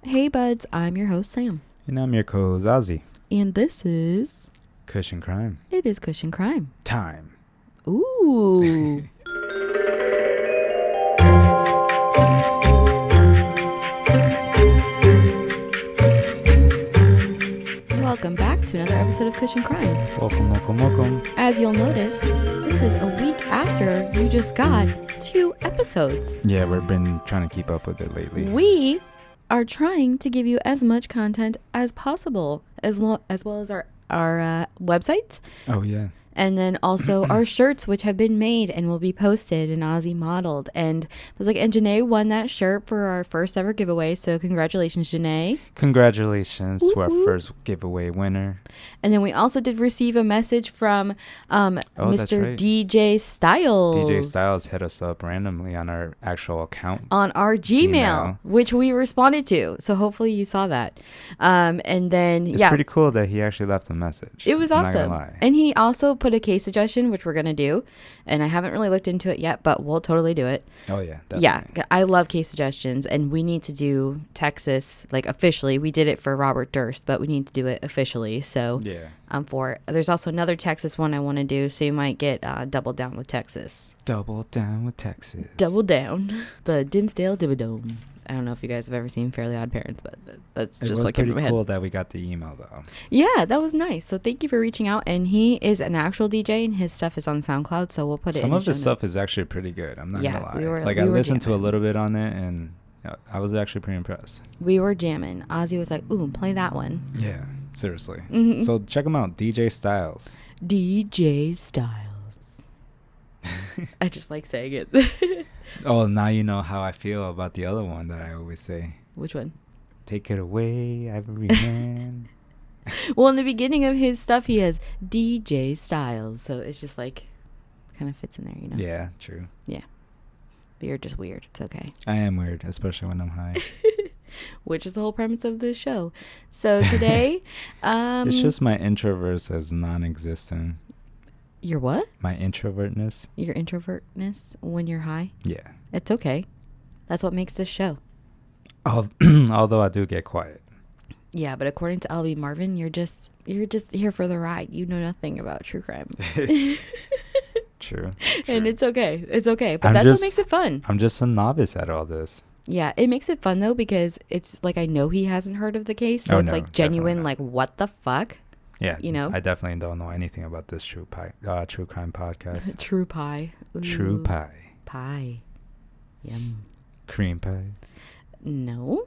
Hey buds, I'm your host Sam. And I'm your co-host Ozzy. And this is... Cushion Crime. It is Cushion Crime. Time. Ooh. Welcome back to another episode of Cushion Crime. Welcome. As you'll notice, this is a week after you just got 2 episodes. Yeah, we've been trying to keep up with it lately. We are trying to give you as much content as possible, as well as our website. Oh, yeah. And then also our shirts, which have been made and will be posted and Ozzy modeled. And I was like, and Janae won that shirt for our first ever giveaway. So congratulations, Janae. Congratulations to our Woo-hoo. first giveaway winner. And then we also did receive a message from Mr. right. DJ Styles. DJ Styles hit us up randomly on our actual account. On our Gmail, which we responded to. So hopefully you saw that. And then, It's pretty cool that he actually left a message. It was I'm not awesome. gonna lie. And he also put a case suggestion, which we're going to do. And I haven't really looked into it yet, but we'll totally do it. Oh, yeah. Definitely. Yeah, I love case suggestions. And we need to do Texas, like officially. We did it for Robert Durst, but we need to do it officially. So Yeah. I'm for it. There's also another Texas one I want to do. So you might get double down with Texas. Double down with Texas. Double down. The Dimsdale Dimmadome. I don't know if you guys have ever seen Fairly Odd Parents, but that's just like in my head. It was pretty cool that we got the email, though. Yeah, that was nice. So thank you for reaching out. And he is an actual DJ, and his stuff is on SoundCloud, so we'll put it in. Some of his stuff is actually pretty good. I'm not gonna lie. I listened to a little bit on it, and I was actually pretty impressed. We were jamming. Ozzy was like, "Ooh, play that one." Yeah, seriously. Mm-hmm. So check him out, DJ Styles. DJ Styles. I just like saying it. Oh, now you know how I feel about the other one that I always say. Which one? Take it away, Ivory Man. Well, in the beginning of his stuff, he has DJ Styles, so it's just like kind of fits in there, you know. Yeah, true. Yeah. But you're just weird. It's okay. I am weird, especially when I'm high. Which is the whole premise of this show. So today, it's just my introverts as non-existent. Your what? My introvertness. Your introvertness when you're high? Yeah. It's okay. That's what makes this show. Although I do get quiet. Yeah, but according to LB Marvin, you're just here for the ride. You know nothing about true crime. True. And it's okay. It's okay. But that's what makes it fun. I'm just a novice at all this. Yeah, it makes it fun though because it's like I know he hasn't heard of the case, so it's like genuine, like what the fuck? Yeah, you know. I definitely don't know anything about this true crime podcast. True pie. Ooh. True pie. Pie. Yum. Cream pie. No.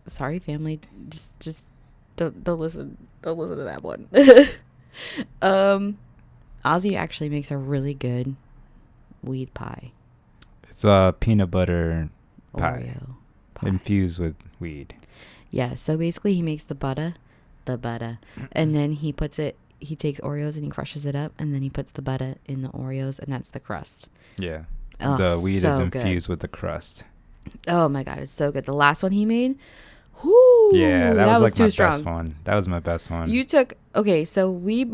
Sorry, family. Just don't listen. Don't listen to that one. Ozzy actually makes a really good weed pie. It's a peanut butter pie. Oreo pie infused with weed. Yeah. So basically, he makes the butter, and then he takes Oreos and he crushes it up, and then he puts the butter in the Oreos, and that's the crust. Yeah. Oh, the weed so is infused good with the crust. Oh my god, it's so good. The last one he made, whoo, yeah, that was like my strong. best one. That was my best one. You took so we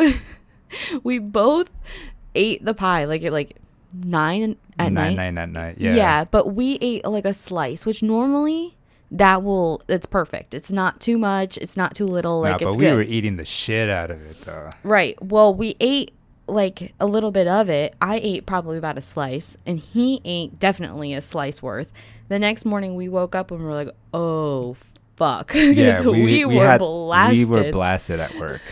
both ate the pie like at like 9 at night. 9 at night. Yeah. Yeah, but we ate like a slice, which normally it's perfect. It's not too much. It's not too little. Like but it's we good. were eating the shit out of it though. Right. Well, we ate like a little bit of it. I ate probably about a slice, and he ate definitely a slice worth. The next morning we woke up and we were like, oh fuck. Yeah, we were blasted. We were blasted at work.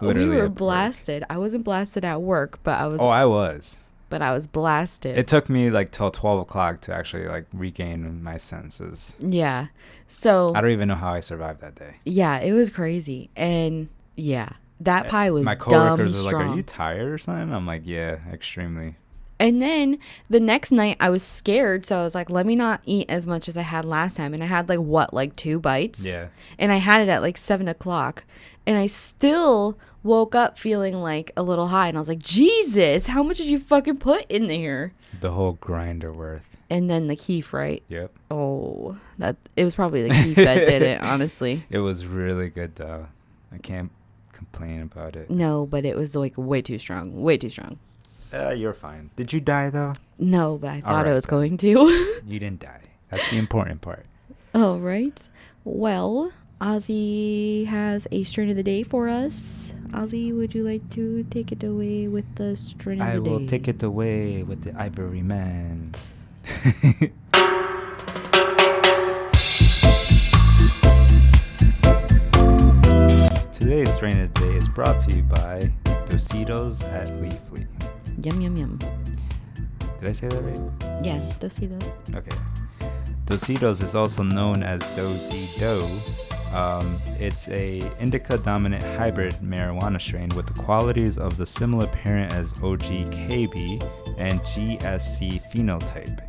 Literally we were blasted. I wasn't blasted at work, but I was. Oh, I was. But I was blasted. It took me like till 12 o'clock to actually like regain my senses. Yeah. So I don't even know how I survived that day. Yeah, it was crazy. And yeah, that pie was my coworkers dumb were strong. like, "Are you tired or something?" I'm like, "Yeah, extremely." And then the next night I was scared, so I was like, let me not eat as much as I had last time. And I had like 2 bites. Yeah. And I had it at like 7 o'clock. And I still woke up feeling like a little high. And I was like, Jesus, how much did you fucking put in there? The whole grinder worth. And then the keef, right? Yep. Oh, it was probably the keef that did it, honestly. It was really good though. I can't complain about it. No, but it was like way too strong. Way too strong. You're fine. Did you die though? No, but I thought Alright, I was then. going to. You didn't die. That's the important part. All right. Well, Ozzy has a strain of the day for us. Ozzy, would you like to take it away with the strain of the day? I will take it away with the Ivory Man. Today's strain of the day is brought to you by Dosidos at Leafly. Yum, yum, yum. Did I say that right? Yeah, Dosidos. Okay. Dosidos is also known as Dosido. It's a indica-dominant hybrid marijuana strain with the qualities of the similar parent as OG-KB and GSC phenotype.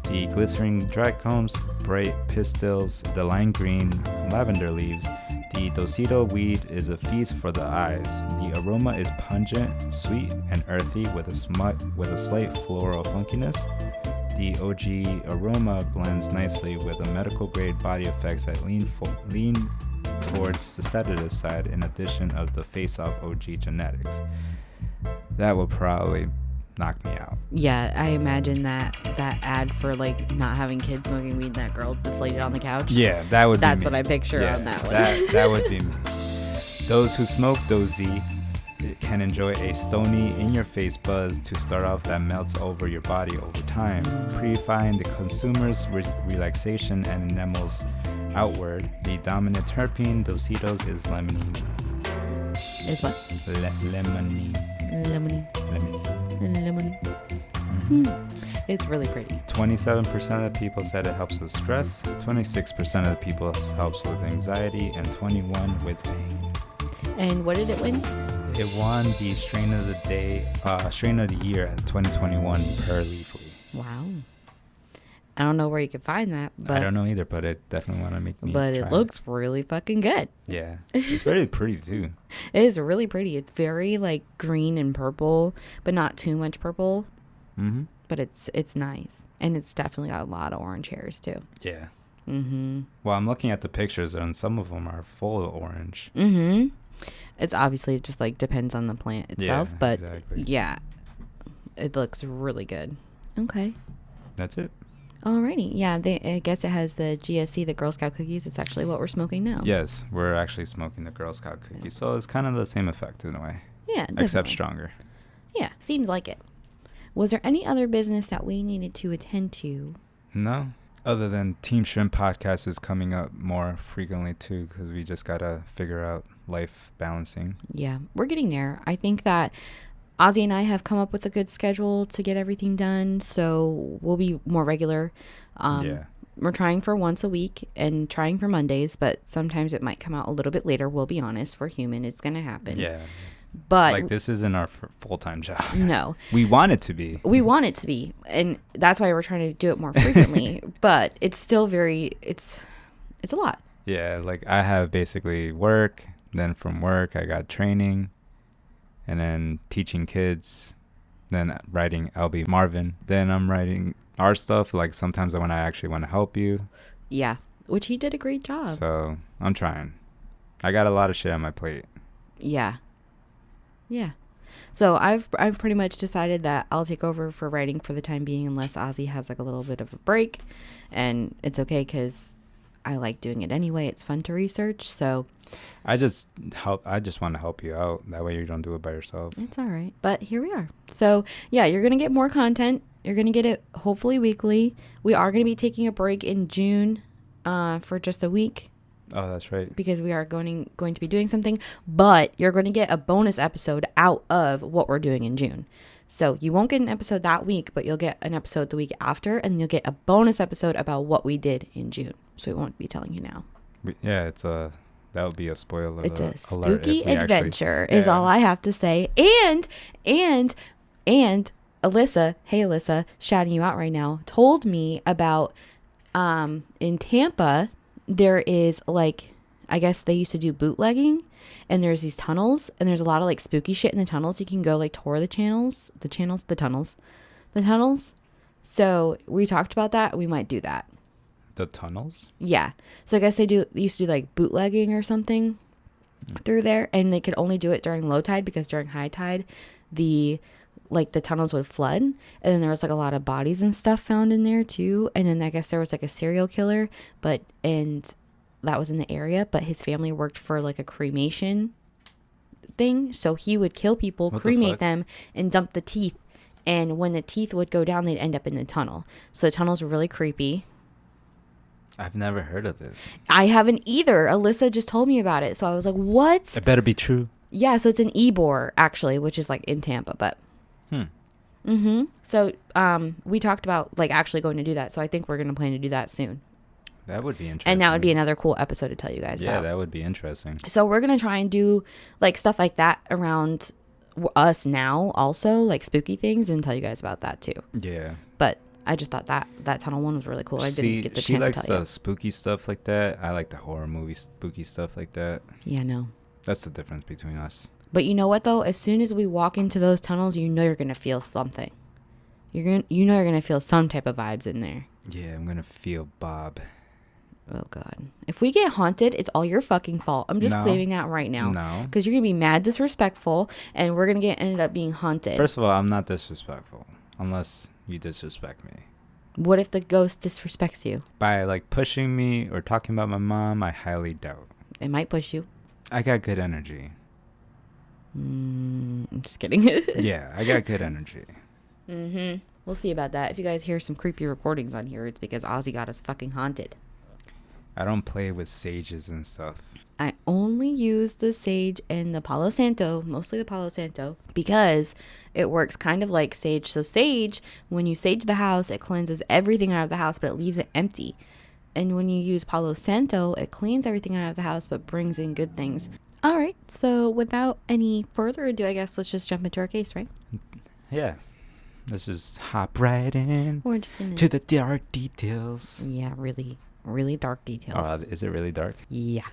The glycerin trichomes, bright pistils, the lime green lavender leaves. The Dosido weed is a feast for the eyes. The aroma is pungent, sweet, and earthy with a slight floral funkiness. The OG aroma blends nicely with a medical-grade body effects that lean towards the sedative side in addition of the face-off OG genetics. That will probably knock me out. Yeah, I imagine that ad for like not having kids smoking weed and that girl deflated on the couch. Yeah, that's what I picture on that one. That would be me. Those who smoke Dozy can enjoy a stony in-your-face buzz to start off that melts over your body over time, purifying the consumer's relaxation and enamels outward. The dominant terpene Dosidos is limonene. Is what? Lemonene. It's really pretty. 27% of the people said it helps with stress, 26% of the people helps with anxiety, and 21% with pain. And what did it win? It won the strain of the year in 2021 per Leafly. Wow. I don't know where you can find that, but I don't know either, but it definitely want to make me But try it looks really fucking good. Yeah. It's very pretty too. It is really pretty. It's very like green and purple, but not too much purple. Mm-hmm. But it's nice. And it's definitely got a lot of orange hairs too. Yeah. Mm-hmm. Well, I'm looking at the pictures and some of them are full of orange. Mm-hmm. It's obviously just like depends on the plant itself, yeah, but exactly. Yeah, it looks really good. Okay. That's it. Alrighty. Yeah, I guess it has the GSC, the Girl Scout cookies. It's actually what we're smoking now. Yes, we're actually smoking the Girl Scout cookies, so it's kind of the same effect in a way. Yeah, definitely. Except stronger. Yeah, seems like it. Was there any other business that we needed to attend to? No. Other than Team Shrimp podcast is coming up more frequently too, because we just gotta figure out life balancing. Yeah, we're getting there. I think that Ozzy and I have come up with a good schedule to get everything done, so we'll be more regular. We're trying for once a week and trying for Mondays, but sometimes it might come out a little bit later. We'll be honest. We're human. It's going to happen. Yeah. But like this isn't our full-time job. No. We want it to be. We want it to be. And that's why we're trying to do it more frequently. But it's still it's a lot. Yeah. Like I have basically work. Then from work, I got training. And then teaching kids. Then writing LB Marvin. Then I'm writing our stuff. Like sometimes when I actually want to help you. Yeah. Which he did a great job. So I'm trying. I got a lot of shit on my plate. Yeah. Yeah. So I've pretty much decided that I'll take over for writing for the time being unless Ozzy has like a little bit of a break. And it's okay because I like doing it anyway. It's fun to research. So I just want to help you out. That way you don't do it by yourself. It's all right. But here we are. So yeah, you're going to get more content. You're going to get it hopefully weekly. We are going to be taking a break in June for just a week. Oh, that's right. Because we are going to be doing something, but you're going to get a bonus episode out of what we're doing in June. So you won't get an episode that week, but you'll get an episode the week after, and you'll get a bonus episode about what we did in June. So we won't be telling you now. Yeah, that would be a spoiler. It's a spooky adventure, is all I have to say. And Alyssa, hey Alyssa, shouting you out right now, told me about in Tampa. There is like, I guess they used to do bootlegging, and there's these tunnels, and there's a lot of like spooky shit in the tunnels. You can go like tour the tunnels. So we talked about that. We might do that. The tunnels? Yeah. So I guess they used to do like bootlegging or something through there, and they could only do it during low tide because during high tide, the like the tunnels would flood, and then there was like a lot of bodies and stuff found in there too. And then I guess there was like a serial killer, and that was in the area, but his family worked for like a cremation thing, so he would kill people, cremate them, and dump the teeth. And when the teeth would go down, they'd end up in the tunnel. So the tunnels were really creepy. I've never heard of this. I haven't either. Alyssa just told me about it, so I was like, what? It better be true. Yeah, so it's in Ybor, actually, which is like in Tampa, but so we talked about like actually going to do that, so I think we're going to plan to do that soon. That would be interesting. And that would be another cool episode to tell you guys about. Yeah, that would be interesting. So we're going to try and do like stuff like that around us now also, like spooky things, and tell you guys about that too. Yeah. But I just thought that tunnel one was really cool. I didn't get the chance to tell you. She likes the spooky stuff like that. I like the horror movie spooky stuff like that. Yeah, no. That's the difference between us. But you know what though? As soon as we walk into those tunnels, you know you're going to feel something. You're going to feel some type of vibes in there. Yeah, I'm going to feel Bob. Oh, God. If we get haunted, it's all your fucking fault. I'm just claiming that right now. No. Because you're going to be mad disrespectful, and we're going to ended up being haunted. First of all, I'm not disrespectful. Unless you disrespect me. What if the ghost disrespects you? By, like, pushing me or talking about my mom, I highly doubt. It might push you. I got good energy. I'm just kidding. Yeah, I got good energy. We'll see about that. If you guys hear some creepy recordings on here, it's because Ozzy got us fucking haunted. I don't play with sages and stuff. I only use the sage and the Palo Santo, mostly the Palo Santo, because it works kind of like sage. So sage, when you sage the house, it cleanses everything out of the house, but it leaves it empty. And when you use Palo Santo, it cleans everything out of the house, but brings in good things. All right. So without any further ado, I guess let's just jump into our case, right? Yeah. Let's just hop right in. We're just gonna to the dark details. Yeah, really dark details. Oh, is it really dark? Yeah.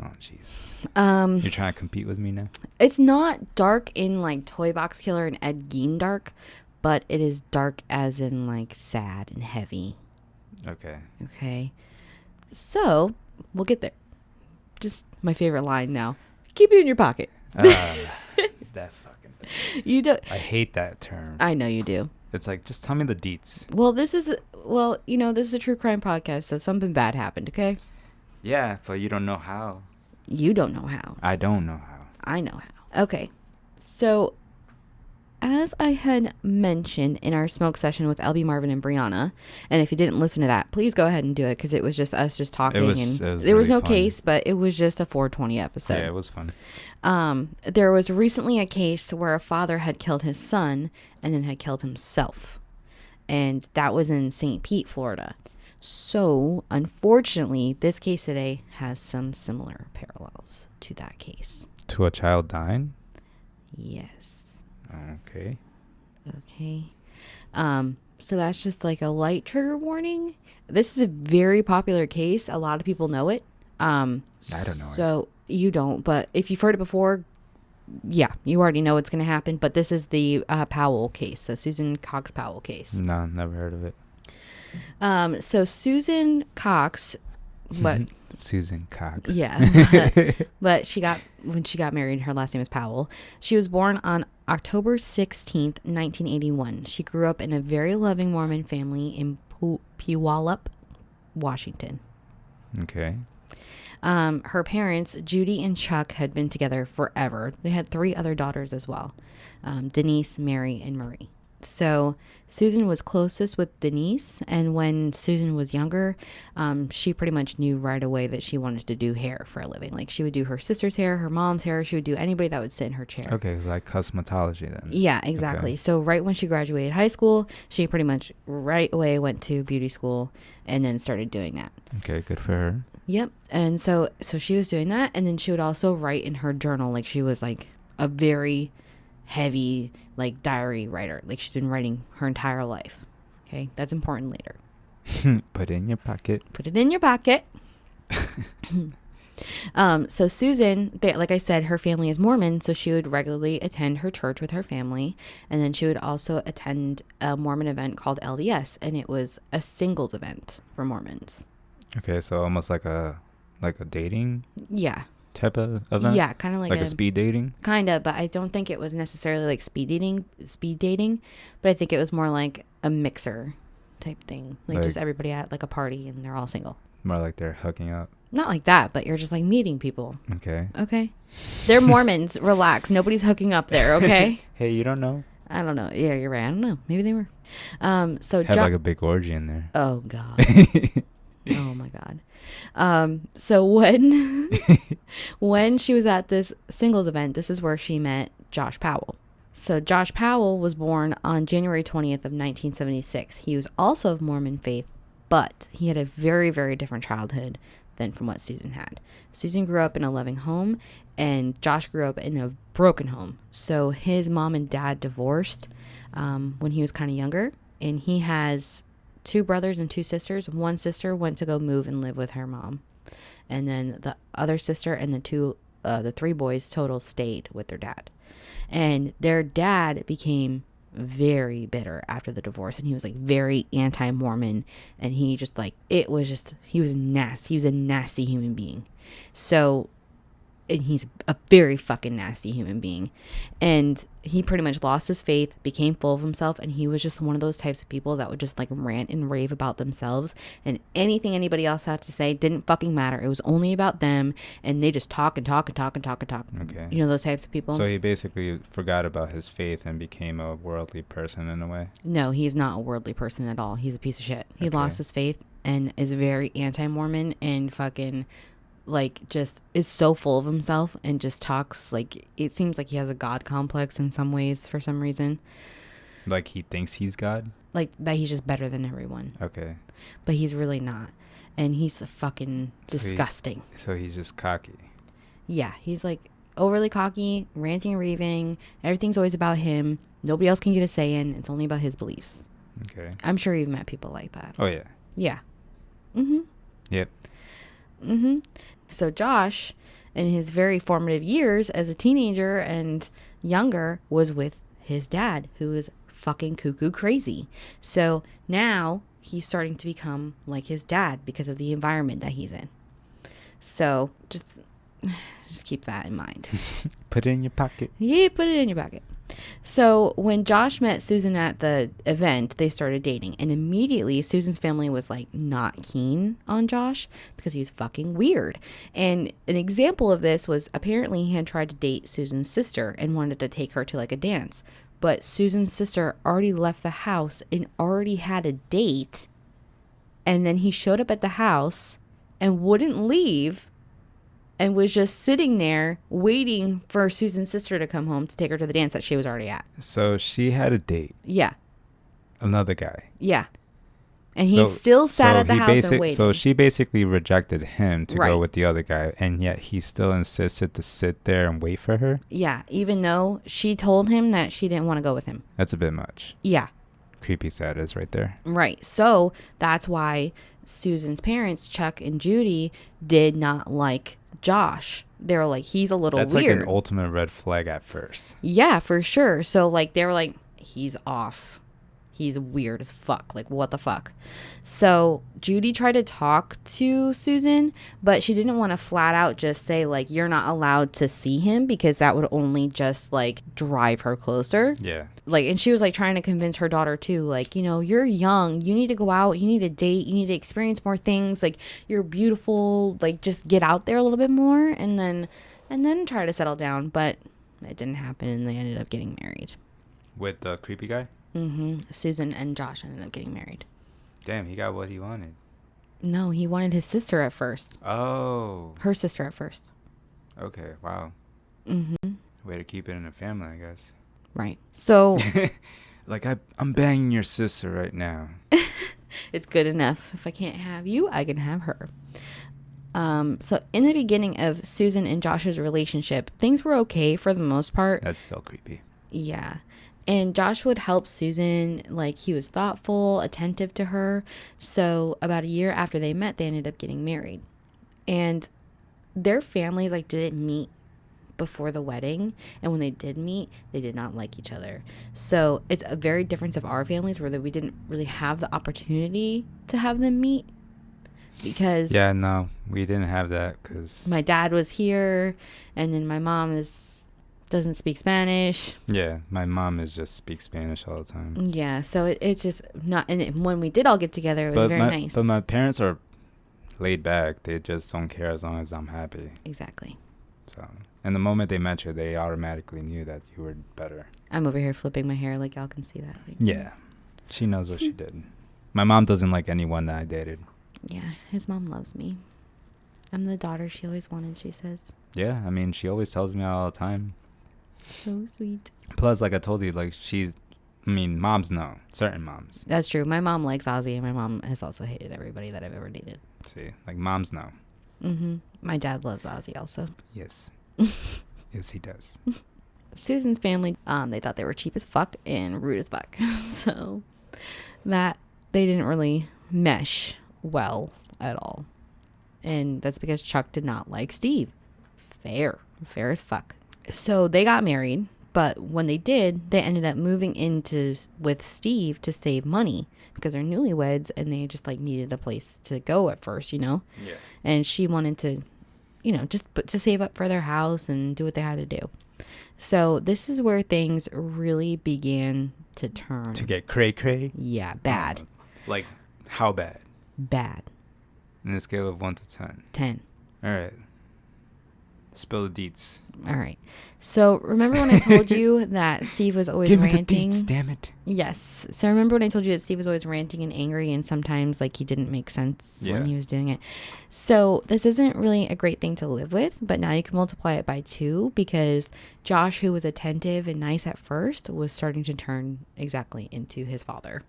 Oh, Jesus. You're trying to compete with me now? It's not dark in like Toy Box Killer and Ed Gein dark, but it is dark as in like sad and heavy. Okay. So, we'll get there. Just my favorite line now. Keep it in your pocket. That fucking thing. You don't. I hate that term. I know you do. It's like, just tell me the deets. Well, this is a true crime podcast, so something bad happened, okay? Yeah, but you don't know how. You don't know how. I don't know how. I know how. Okay. So, as I had mentioned in our smoke session with LB Marvin and Brianna, and if you didn't listen to that, please go ahead and do it, because it was just us just talking, there was no case, but it was just a 420 episode. Yeah, it was fun. There was recently a case where a father had killed his son and then had killed himself, and that was in St. Pete, Florida. So, unfortunately, this case today has some similar parallels to that case. To a child dying? Yes. Okay. So that's just like a light trigger warning. This is a very popular case. A lot of people know it. I don't know So you don't, but if you've heard it before, yeah, you already know what's going to happen. But this is the Powell case, the Susan Cox Powell case. No, never heard of it. So Susan Cox, but Susan Cox. Yeah, but when she got married, her last name was Powell. She was born on October 16th, 1981. She grew up in a very loving Mormon family in Puyallup, Washington. Okay. Her parents, Judy and Chuck, had been together forever. They had 3 other daughters as well, Denise, Mary, and Marie. So Susan was closest with Denise, and when Susan was younger, she pretty much knew right away that she wanted to do hair for a living. Like, she would do her sister's hair, her mom's hair. She would do anybody that would sit in her chair. Okay, like cosmetology then. Yeah, exactly. Okay. So right when she graduated high school, she pretty much right away went to beauty school and then started doing that. Okay, good for her. Yep. And so she was doing that, and then she would also write in her journal. Like, she was like a very heavy like diary writer. Like, she's been writing her entire life. Okay, that's important later. Put it in your pocket. Put it in your pocket. So Susan, like I said, her family is Mormon, so she would regularly attend her church with her family, and then she would also attend a Mormon event called LDS, and it was a singles event for Mormons. Okay, so almost like a dating. Yeah. type of event? Yeah, kind of like a speed dating? Kind of, but I don't think it was necessarily like speed dating, but I think it was more like a mixer type thing. Like just everybody at like a party and they're all single. More like they're hooking up. Not like that, but you're just like meeting people. Okay. They're Mormons. Relax. Nobody's hooking up there, okay? Hey, you don't know. I don't know. Yeah, you're right. I don't know. Maybe they were. So had like a big orgy in there. Oh God. Oh my God. So when she was at this singles event, this is where she met Josh Powell. So Josh Powell was born on January 20th of 1976. He was also of Mormon faith, but he had a very, very different childhood than from what Susan had. Susan grew up in a loving home, and Josh grew up in a broken home. So his mom and dad divorced when he was kind of younger, and he has 2 brothers and 2 sisters. One sister went to go move and live with her mom, and then the other sister and the 3 boys total stayed with their dad. And their dad became very bitter after the divorce, and he was like very anti-Mormon, and he just like he was nasty. He was a nasty human being. So, and he's a very fucking nasty human being, and he pretty much lost his faith, became full of himself, and he was just one of those types of people that would just like rant and rave about themselves, and anything anybody else had to say didn't fucking matter. It was only about them, and they just talk and talk and talk and talk and talk. Okay. You know those types of people? So he basically forgot about his faith and became a worldly person in a way? No, he's not a worldly person at all. He's a piece of shit. He lost his faith and is very anti-Mormon and fucking like just is so full of himself and just talks like it seems like he has a God complex in some ways for some reason. Like he thinks he's God? Like that he's just better than everyone. Okay. But he's really not. And he's fucking disgusting. So he's just cocky. Yeah, he's like overly cocky, ranting and raving. Everything's always about him. Nobody else can get a say in. It's only about his beliefs. Okay. I'm sure you've met people like that. Oh, yeah. Yeah. Mm-hmm. Yep. Mm-hmm. So Josh, in his very formative years as a teenager and younger, was with his dad, who is fucking cuckoo crazy. So now he's starting to become like his dad because of the environment that he's in. So just keep that in mind. Put it in your pocket. Yeah, put it in your pocket. So when Josh met Susan at the event, they started dating, and immediately Susan's family was like not keen on Josh because he's fucking weird. And an example of this was apparently he had tried to date Susan's sister and wanted to take her to like a dance, but Susan's sister already left the house and already had a date, and then he showed up at the house and wouldn't leave and was just sitting there waiting for Susan's sister to come home to take her to the dance that she was already at. So she had a date. Yeah. Another guy. Yeah. And he still sat at the house and waited. So she basically rejected him to go with the other guy, and yet he still insisted to sit there and wait for her? Yeah, even though she told him that she didn't want to go with him. That's a bit much. Yeah. Creepy status right there. Right. So that's why Susan's parents, Chuck and Judy, did not like Josh. They were like, he's a little weird. That's like an ultimate red flag at first. Yeah, for sure. So like they were like, he's off. He's weird as fuck. Like, what the fuck? So Judy tried to talk to Susan, but she didn't want to flat out just say, like, you're not allowed to see him, because that would only just, like, drive her closer. Yeah. Like, and she was, like, trying to convince her daughter, too. Like, you know, you're young. You need to go out. You need to date. You need to experience more things. Like, you're beautiful. Like, just get out there a little bit more and then try to settle down. But it didn't happen, and they ended up getting married. With the creepy guy? Mm-hmm. Susan and Josh ended up getting married. Damn, he got what he wanted. No, he wanted his sister at first. Oh. Her sister at first. Okay, wow. Mm-hmm. Way to keep it in the family, I guess. Right. So. Like, I'm banging your sister right now. It's good enough. If I can't have you, I can have her. So in the beginning of Susan and Josh's relationship, things were okay for the most part. That's so creepy. Yeah. And Josh would help Susan, like, he was thoughtful, attentive to her. So about a year after they met, they ended up getting married. And their families, like, didn't meet before the wedding. And when they did meet, they did not like each other. So it's a very difference of our families, where we didn't really have the opportunity to have them meet. because yeah, no, we didn't have that because my dad was here, and then my mom doesn't speak Spanish. Yeah, my mom is just speaks Spanish all the time. Yeah, so it's just not. And when we did all get together, it was very nice. But my parents are laid back. They just don't care as long as I'm happy. Exactly. So, and the moment they met you, they automatically knew that you were better. I'm over here flipping my hair, like y'all can see that. Like, yeah, she knows what she did. My mom doesn't like anyone that I dated. Yeah, his mom loves me. I'm the daughter she always wanted, she says. Yeah, I mean, she always tells me that all the time. So sweet. Plus, like I told you, like moms know. Certain moms. That's true. My mom likes Ozzy, and my mom has also hated everybody that I've ever dated. See, like moms know. Mm-hmm. My dad loves Ozzy also. Yes. Yes, he does. Susan's family, they thought they were cheap as fuck and rude as fuck. So that they didn't really mesh well at all. And that's because Chuck did not like Steve. Fair as fuck. So they got married, but when they did, they ended up moving with Steve to save money because they're newlyweds and they just like needed a place to go at first, Yeah. And she wanted to, just to save up for their house and do what they had to do. So this is where things really began to turn. To get cray-cray? Yeah, bad. Like, how bad? Bad. In a scale of 1 to 10. 10. All right. Spill the deets. All right. So remember when I told you that Steve was always ranting? Give me the deets, damn it. Yes. So remember when I told you that Steve was always ranting and angry and sometimes like he didn't make sense when he was doing it. So this isn't really a great thing to live with, but now you can multiply it by 2 because Josh, who was attentive and nice at first, was starting to turn exactly into his father,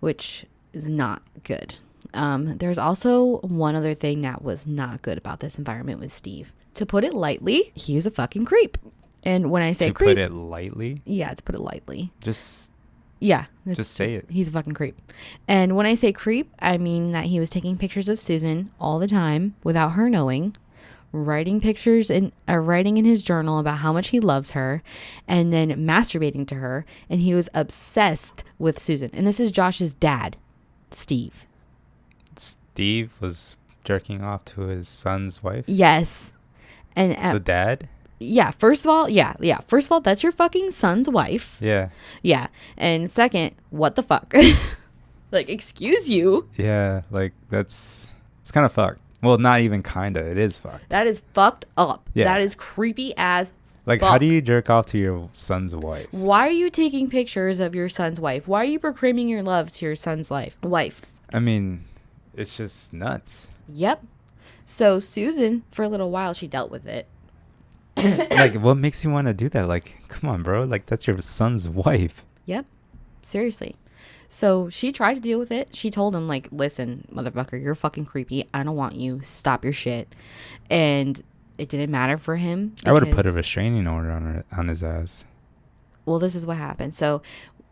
which is not good. There's also one other thing that was not good about this environment with Steve. To put it lightly, he was a fucking creep. And when I say creep... To put it lightly? Yeah, to put it lightly. Just say it. He's a fucking creep. And when I say creep, I mean that he was taking pictures of Susan all the time without her knowing, writing pictures and writing in his journal about how much he loves her, and then masturbating to her. And he was obsessed with Susan. And this is Josh's dad, Steve. Steve was jerking off to his son's wife? Yes. And the dad? Yeah. First of all, First of all, that's your fucking son's wife. Yeah. Yeah. And second, what the fuck? Like, excuse you. Yeah. Like, it's kind of fucked. Well, not even kinda. It is fucked. That is fucked up. Yeah. That is creepy as like, fuck. How do you jerk off to your son's wife? Why are you taking pictures of your son's wife? Why are you proclaiming your love to your son's wife? I mean, it's just nuts. Yep. So Susan, for a little while, she dealt with it. Like, what makes you want to do that? Like, come on, bro. Like, that's your son's wife. Yep. Seriously. So she tried to deal with it. She told him, like, listen, motherfucker, you're fucking creepy. I don't want you. Stop your shit. And it didn't matter for him. I would have put a restraining order on his ass. Well, this is what happened. So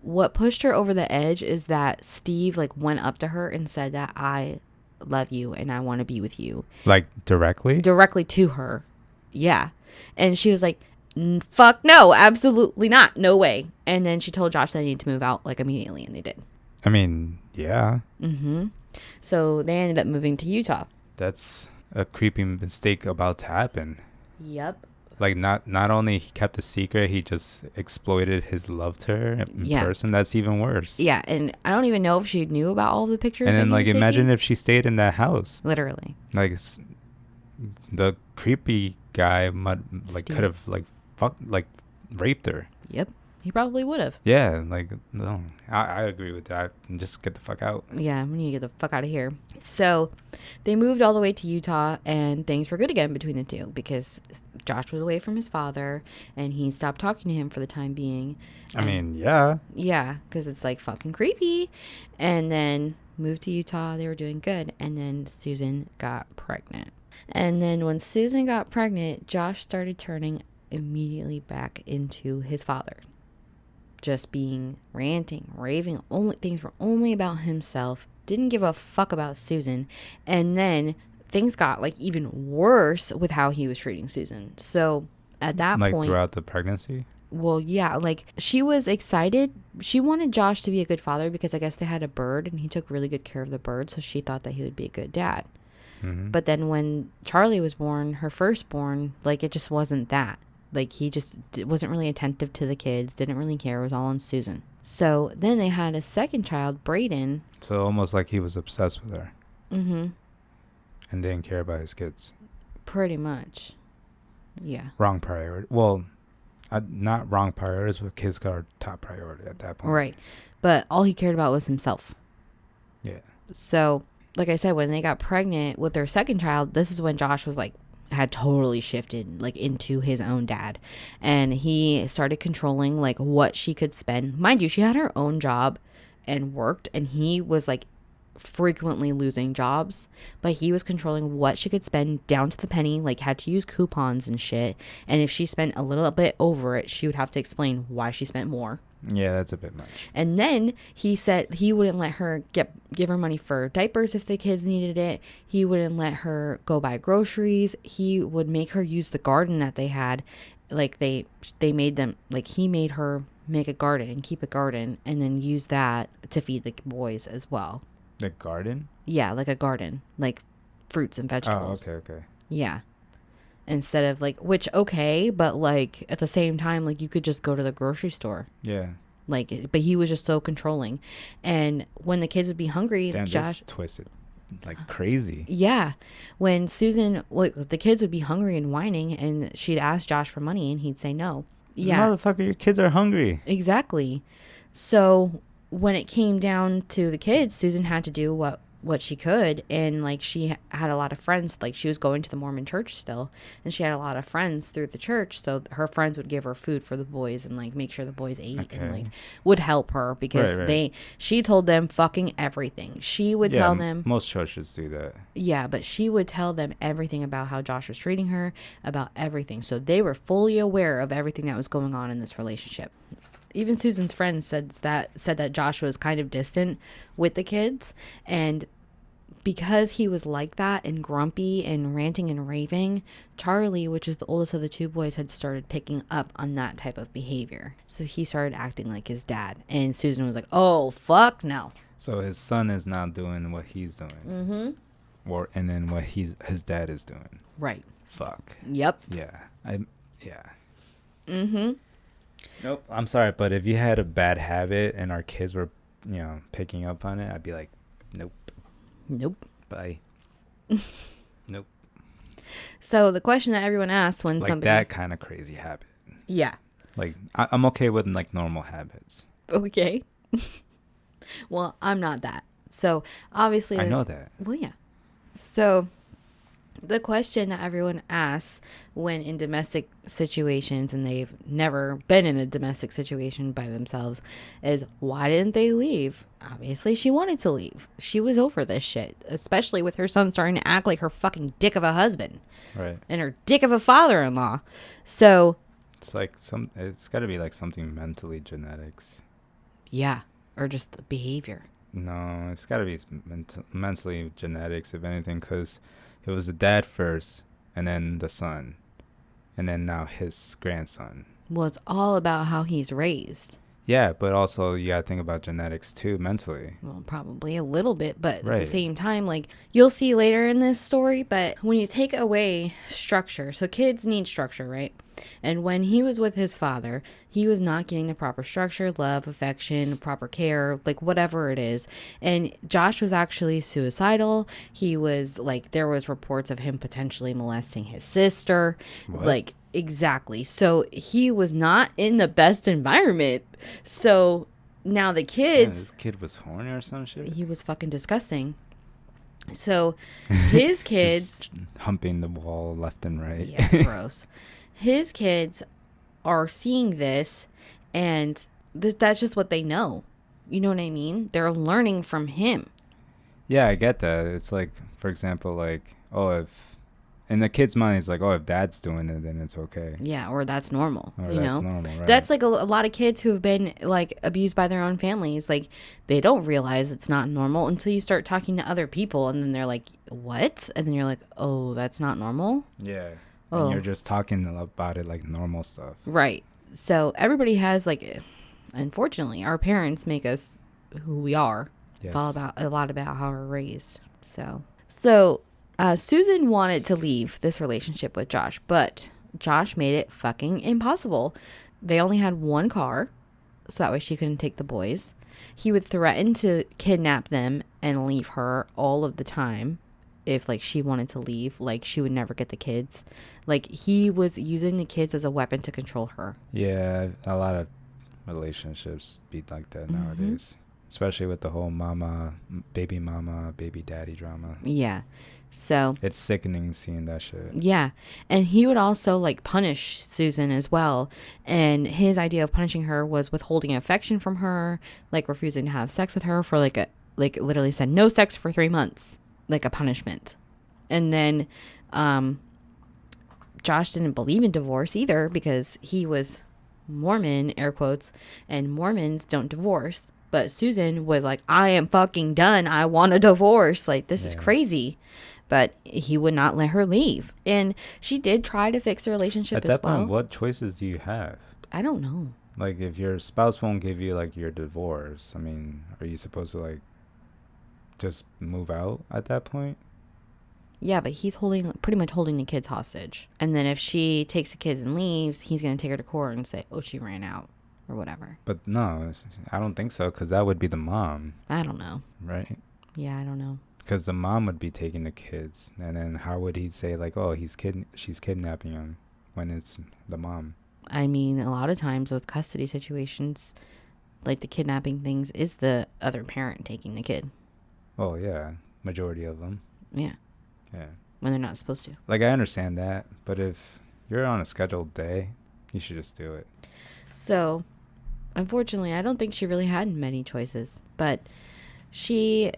what pushed her over the edge is that Steve, like, went up to her and said that I love you and I want to be with you. Like, directly? Directly to her. Yeah. And she was like, fuck no, absolutely not. No way. And then she told Josh they needed to move out, like, immediately, and they did. I mean, yeah. Mm-hmm. So they ended up moving to Utah. That's a creepy mistake about to happen. Yep. Like, not only he kept a secret, he just exploited his love to her in person. That's even worse. Yeah, and I don't even know if she knew about all the pictures. And then, like, imagine if she stayed in that house. Literally. Like, the creepy guy could have, like, raped her. Yep. He probably would have. Yeah, like, no. I agree with that. And just get the fuck out. Yeah, we need to get the fuck out of here. So they moved all the way to Utah, and things were good again between the two because Josh was away from his father, and he stopped talking to him for the time being. I mean, yeah. Yeah, because it's, like, fucking creepy. And then moved to Utah. They were doing good. And then Susan got pregnant. And then when Susan got pregnant, Josh started turning immediately back into his father. Just being ranting, raving, things were only about himself, didn't give a fuck about Susan. And then things got, like, even worse with how he was treating Susan. So at that point, throughout the pregnancy? Well, yeah, like she was excited. She wanted Josh to be a good father because I guess they had a bird and he took really good care of the bird. So she thought that he would be a good dad. Mm-hmm. But then when Charlie was born, her firstborn, like it just wasn't that. Like he just wasn't really attentive to the kids, didn't really care. It was all on Susan. So then they had a second child, Brayden. So almost like he was obsessed with her. Mm-hmm. And didn't care about his kids. Pretty much. Yeah. Wrong priority. Well, not wrong priorities, but kids got top priority at that point. Right. But all he cared about was himself. Yeah. So, like I said, when they got pregnant with their second child, this is when Josh was like, had totally shifted like into his own dad. And he started controlling like what she could spend. Mind you, she had her own job and worked, and he was like frequently losing jobs, but he was controlling what she could spend down to the penny, like had to use coupons and shit. And if she spent a little bit over it, she would have to explain why she spent more. Yeah, that's a bit much. And then he said he wouldn't let her give her money for diapers if the kids needed it. He wouldn't let her go buy groceries. He would make her use the garden that they had. Like they made them, like he made her make a garden and keep a garden and then use that to feed the boys as well. The garden? Yeah, like a garden, like fruits and vegetables. Oh, okay. Yeah. Instead of like, which, okay, but like at the same time, like you could just go to the grocery store. Yeah. Like, but he was just so controlling. And when the kids would be hungry, Damn, Josh twisted like crazy. Yeah. When Susan, like the kids would be hungry and whining, and she'd ask Josh for money and he'd say no. Yeah. Motherfucker, your kids are hungry. Exactly. So when it came down to the kids, Susan had to do what she could, and like she had a lot of friends. Like she was going to the Mormon church still, and she had a lot of friends through the church, so her friends would give her food for the boys and like make sure the boys ate and like would help her because she told them fucking everything. She would tell them. Most churches do that. Yeah, but she would tell them everything about how Josh was treating her, about everything, so they were fully aware of everything that was going on in this relationship. Even Susan's friends said that Josh was kind of distant with the kids, and because he was like that and grumpy and ranting and raving, Charlie, which is the oldest of the two boys, had started picking up on that type of behavior. So he started acting like his dad, and Susan was like, "Oh fuck no!" So his son is not doing what he's doing, and then what his dad is doing. Right. Fuck. Yep. Yeah. Nope. I'm sorry, but if you had a bad habit and our kids were, picking up on it, I'd be like, nope. Bye. Nope. So the question that everyone asks when like somebody that kind of crazy habit. Yeah. Like I'm okay with like normal habits. Okay. Well, I'm not that. So obviously I know that. Well, yeah. So the question that everyone asks when in domestic situations, and they've never been in a domestic situation by themselves, is why didn't they leave? Obviously, she wanted to leave. She was over this shit, especially with her son starting to act like her fucking dick of a husband. Right. And her dick of a father-in-law. So it's like it's got to be like something mentally genetics. Yeah. Or just behavior. No, it's got to be mentally genetics, if anything, because it was the dad first, and then the son, and then now his grandson. Well, it's all about how he's raised. Yeah, but also you gotta think about genetics too, mentally. Well, probably a little bit, but at the same time, like you'll see later in this story, but when you take away structure, so kids need structure, right? And when he was with his father, he was not getting the proper structure, love, affection, proper care, like whatever it is. And Josh was actually suicidal. He was like, there was reports of him potentially molesting his sister. What? Like, exactly. So he was not in the best environment. So now the kids. Man, this kid was horny or some shit? He was fucking disgusting. So his kids. Just humping the wall left and right. Yeah, gross. His kids are seeing this, and that's just what they know. You know what I mean? They're learning from him. Yeah, I get that. It's like, for example, like, if in the kid's mind, it's like, if dad's doing it, then it's okay. Yeah, or that's normal. Or you that's know? Normal, right? That's like a lot of kids who have been like abused by their own families. Like they don't realize it's not normal until you start talking to other people, and then they're like, "What?" And then you're like, "Oh, that's not normal." Yeah. Oh. And you're just talking about it like normal stuff. Right. So everybody has like, unfortunately, our parents make us who we are. Yes. It's all about a lot about how we're raised. So Susan wanted to leave this relationship with Josh, but Josh made it fucking impossible. They only had one car, so that way she couldn't take the boys. He would threaten to kidnap them and leave her all of the time. If like she wanted to leave, like she would never get the kids. Like he was using the kids as a weapon to control her. Yeah, a lot of relationships be like that nowadays, especially with the whole baby daddy drama. Yeah, so it's sickening seeing that shit. Yeah, and he would also like punish Susan as well, and his idea of punishing her was withholding affection from her, like refusing to have sex with her for like literally said no sex for 3 months, like a punishment. And then Josh didn't believe in divorce either because he was Mormon, air quotes, and Mormons don't divorce. But Susan was like, I am fucking done. I want a divorce. Like, this is crazy. But he would not let her leave. And she did try to fix the relationship as well. At that point, what choices do you have? I don't know. Like, if your spouse won't give you, like, your divorce, I mean, are you supposed to, like, just move out at that point? Yeah, but he's pretty much holding the kids hostage. And then if she takes the kids and leaves, he's going to take her to court and say, oh, she ran out or whatever. But no, I don't think so, because that would be the mom. I don't know. Right? Yeah, I don't know. Because the mom would be taking the kids. And then how would he say, like, oh, she's kidnapping him when it's the mom? I mean, a lot of times with custody situations, like the kidnapping things is the other parent taking the kid. Oh, yeah. Majority of them. Yeah. Yeah. When they're not supposed to. Like, I understand that. But if you're on a scheduled day, you should just do it. So, unfortunately, I don't think she really had many choices. But she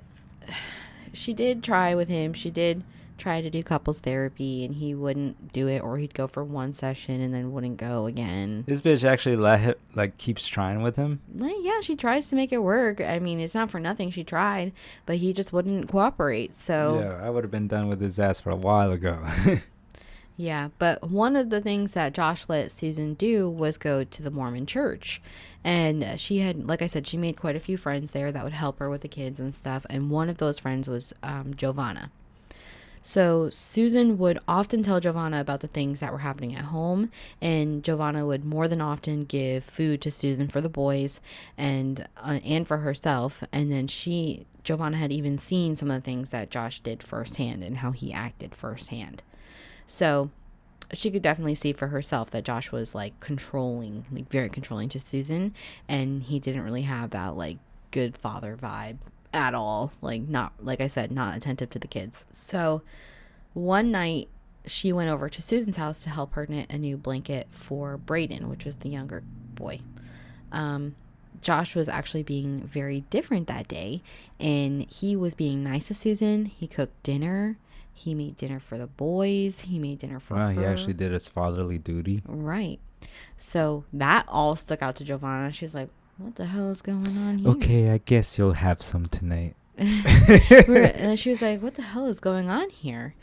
did try with him. She did try to do couples therapy, and he wouldn't do it, or he'd go for one session and then wouldn't go again. This bitch actually let him, like, keeps trying with him? Yeah, she tries to make it work. I mean, it's not for nothing. She tried, but he just wouldn't cooperate. So yeah, I would have been done with his ass for a while ago. Yeah, but one of the things that Josh let Susan do was go to the Mormon church. And she had, like I said, she made quite a few friends there that would help her with the kids and stuff. And one of those friends was Giovanna. So Susan would often tell Giovanna about the things that were happening at home, and Giovanna would more than often give food to Susan for the boys and for herself. And then Giovanna had even seen some of the things that Josh did firsthand and how he acted firsthand. So she could definitely see for herself that Josh was like controlling, like very controlling to Susan, and he didn't really have that like good father vibe at all. Like, not, like I said, not attentive to the kids. So one night she went over to Susan's house to help her knit a new blanket for Brayden, which was the younger boy. Josh was actually being very different that day, and he was being nice to Susan. He cooked dinner. He made dinner for the boys. He made dinner for her. He actually did his fatherly duty. Right. So that all stuck out to Giovanna. She's like, what the hell is going on here? Okay, I guess you'll have some tonight. And she was like, what the hell is going on here?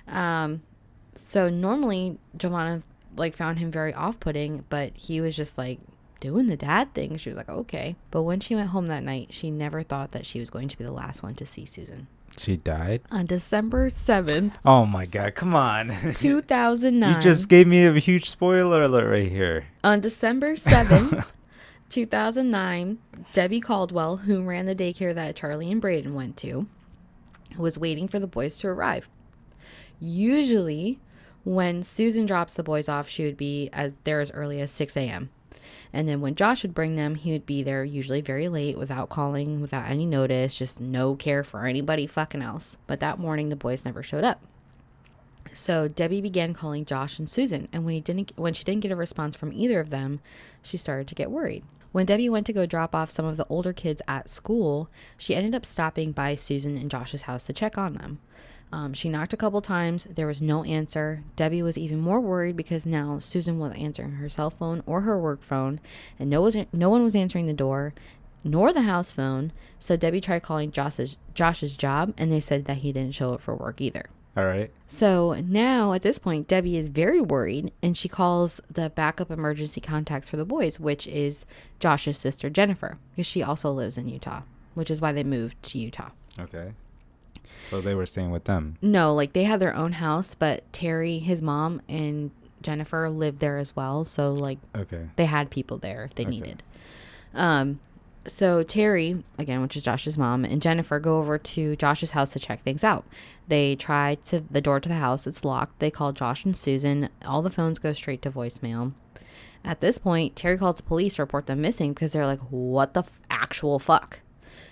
So normally Giovanna like found him very off-putting, but he was just like doing the dad thing. She was like, okay. But when she went home that night, she never thought that she was going to be the last one to see Susan. She died? On December 7th. Oh my God, come on. 2009. You just gave me a huge spoiler alert right here. On December 7th, 2009, Debbie Caldwell, who ran the daycare that Charlie and Brayden went to, was waiting for the boys to arrive. Usually, when Susan drops the boys off, she would be there as early as 6 a.m. And then when Josh would bring them, he would be there usually very late, without calling, without any notice, just no care for anybody fucking else. But that morning, the boys never showed up. So Debbie began calling Josh and Susan, and when she didn't get a response from either of them, she started to get worried. When Debbie went to go drop off some of the older kids at school, she ended up stopping by Susan and Josh's house to check on them. She knocked a couple times. There was no answer. Debbie was even more worried because now Susan wasn't answering her cell phone or her work phone, and no one was answering the door, nor the house phone. So Debbie tried calling Josh's job, and they said that he didn't show up for work either. All right. So now at this point, Debbie is very worried and she calls the backup emergency contacts for the boys, which is Josh's sister, Jennifer, because she also lives in Utah, which is why they moved to Utah. Okay. So they were staying with them? No, like they had their own house, but Terry, his mom, and Jennifer lived there as well. So like they had people there if they needed. So Terry, again, which is Josh's mom, and Jennifer go over to Josh's house to check things out. They try to the door to the house. It's locked. They call Josh and Susan. All the phones go straight to voicemail. At this point, Terry calls the police to report them missing because they're like, what the actual fuck?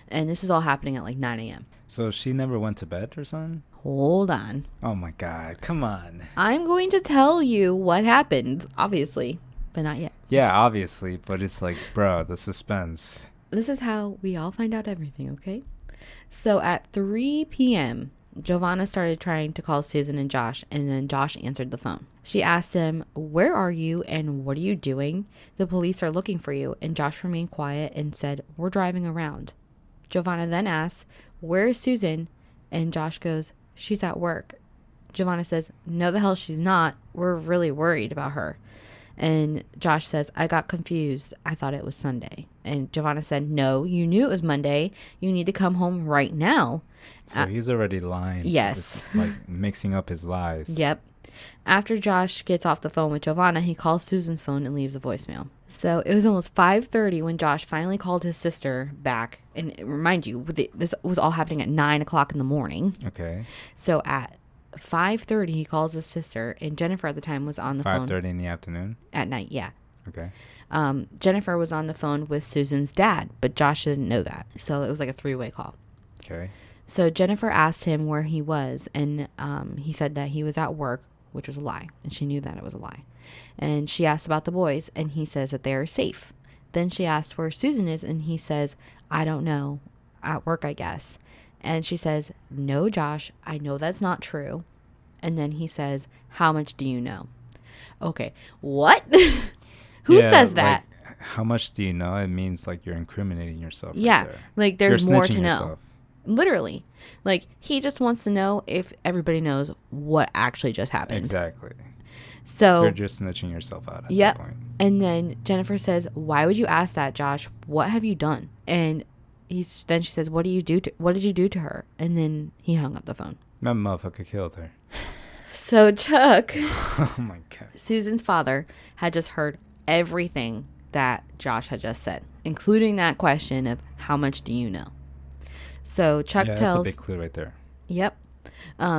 And this is all happening at like 9 a.m. So she never went to bed or something? Hold on. Oh my God. Come on. I'm going to tell you what happened, obviously, but not yet. Yeah, obviously. But it's like, bro, the suspense. This is how we all find out everything, okay? So at 3 p.m., Giovanna started trying to call Susan and Josh, and then Josh answered the phone. She asked him, where are you and what are you doing? The police are looking for you. And Josh remained quiet and said, we're driving around. Giovanna then asks, where is Susan? And Josh goes, she's at work. Giovanna says, no, the hell she's not. We're really worried about her. And Josh says, I got confused. I thought it was Sunday. And Giovanna said, no, you knew it was Monday. You need to come home right now. So he's already lying. Yes. Just, like mixing up his lies. Yep. After Josh gets off the phone with Giovanna, he calls Susan's phone and leaves a voicemail. So it was almost 5:30 when Josh finally called his sister back. And remind you, this was all happening at 9 o'clock in the morning. Okay. So at 5:30, he calls his sister, and Jennifer at the time was on the phone. 5:30 in the afternoon? At night, yeah. Okay. Jennifer was on the phone with Susan's dad, but Josh didn't know that. So it was like a three-way call. Okay. So Jennifer asked him where he was, and he said that he was at work, which was a lie, and she knew that it was a lie. And she asked about the boys, and he says that they are safe. Then she asked where Susan is, and he says, I don't know, at work, I guess. And she says, no, Josh, I know that's not true. And then he says, how much do you know? Okay, what? Who says that? Like, how much do you know? It means like you're incriminating yourself. Yeah, right there. like there's more to know. Yourself. Literally. Like he just wants to know if everybody knows what actually just happened. Exactly. So you're just snitching yourself out at that point. And then Jennifer says, why would you ask that, Josh? What have you done? And then she says, what did you do to her? And then he hung up the phone. That motherfucker killed her. So Chuck, oh my God, Susan's father had just heard everything that Josh had just said, including that question of how much do you know? So Chuck tells... that's a big clue right there. Yep.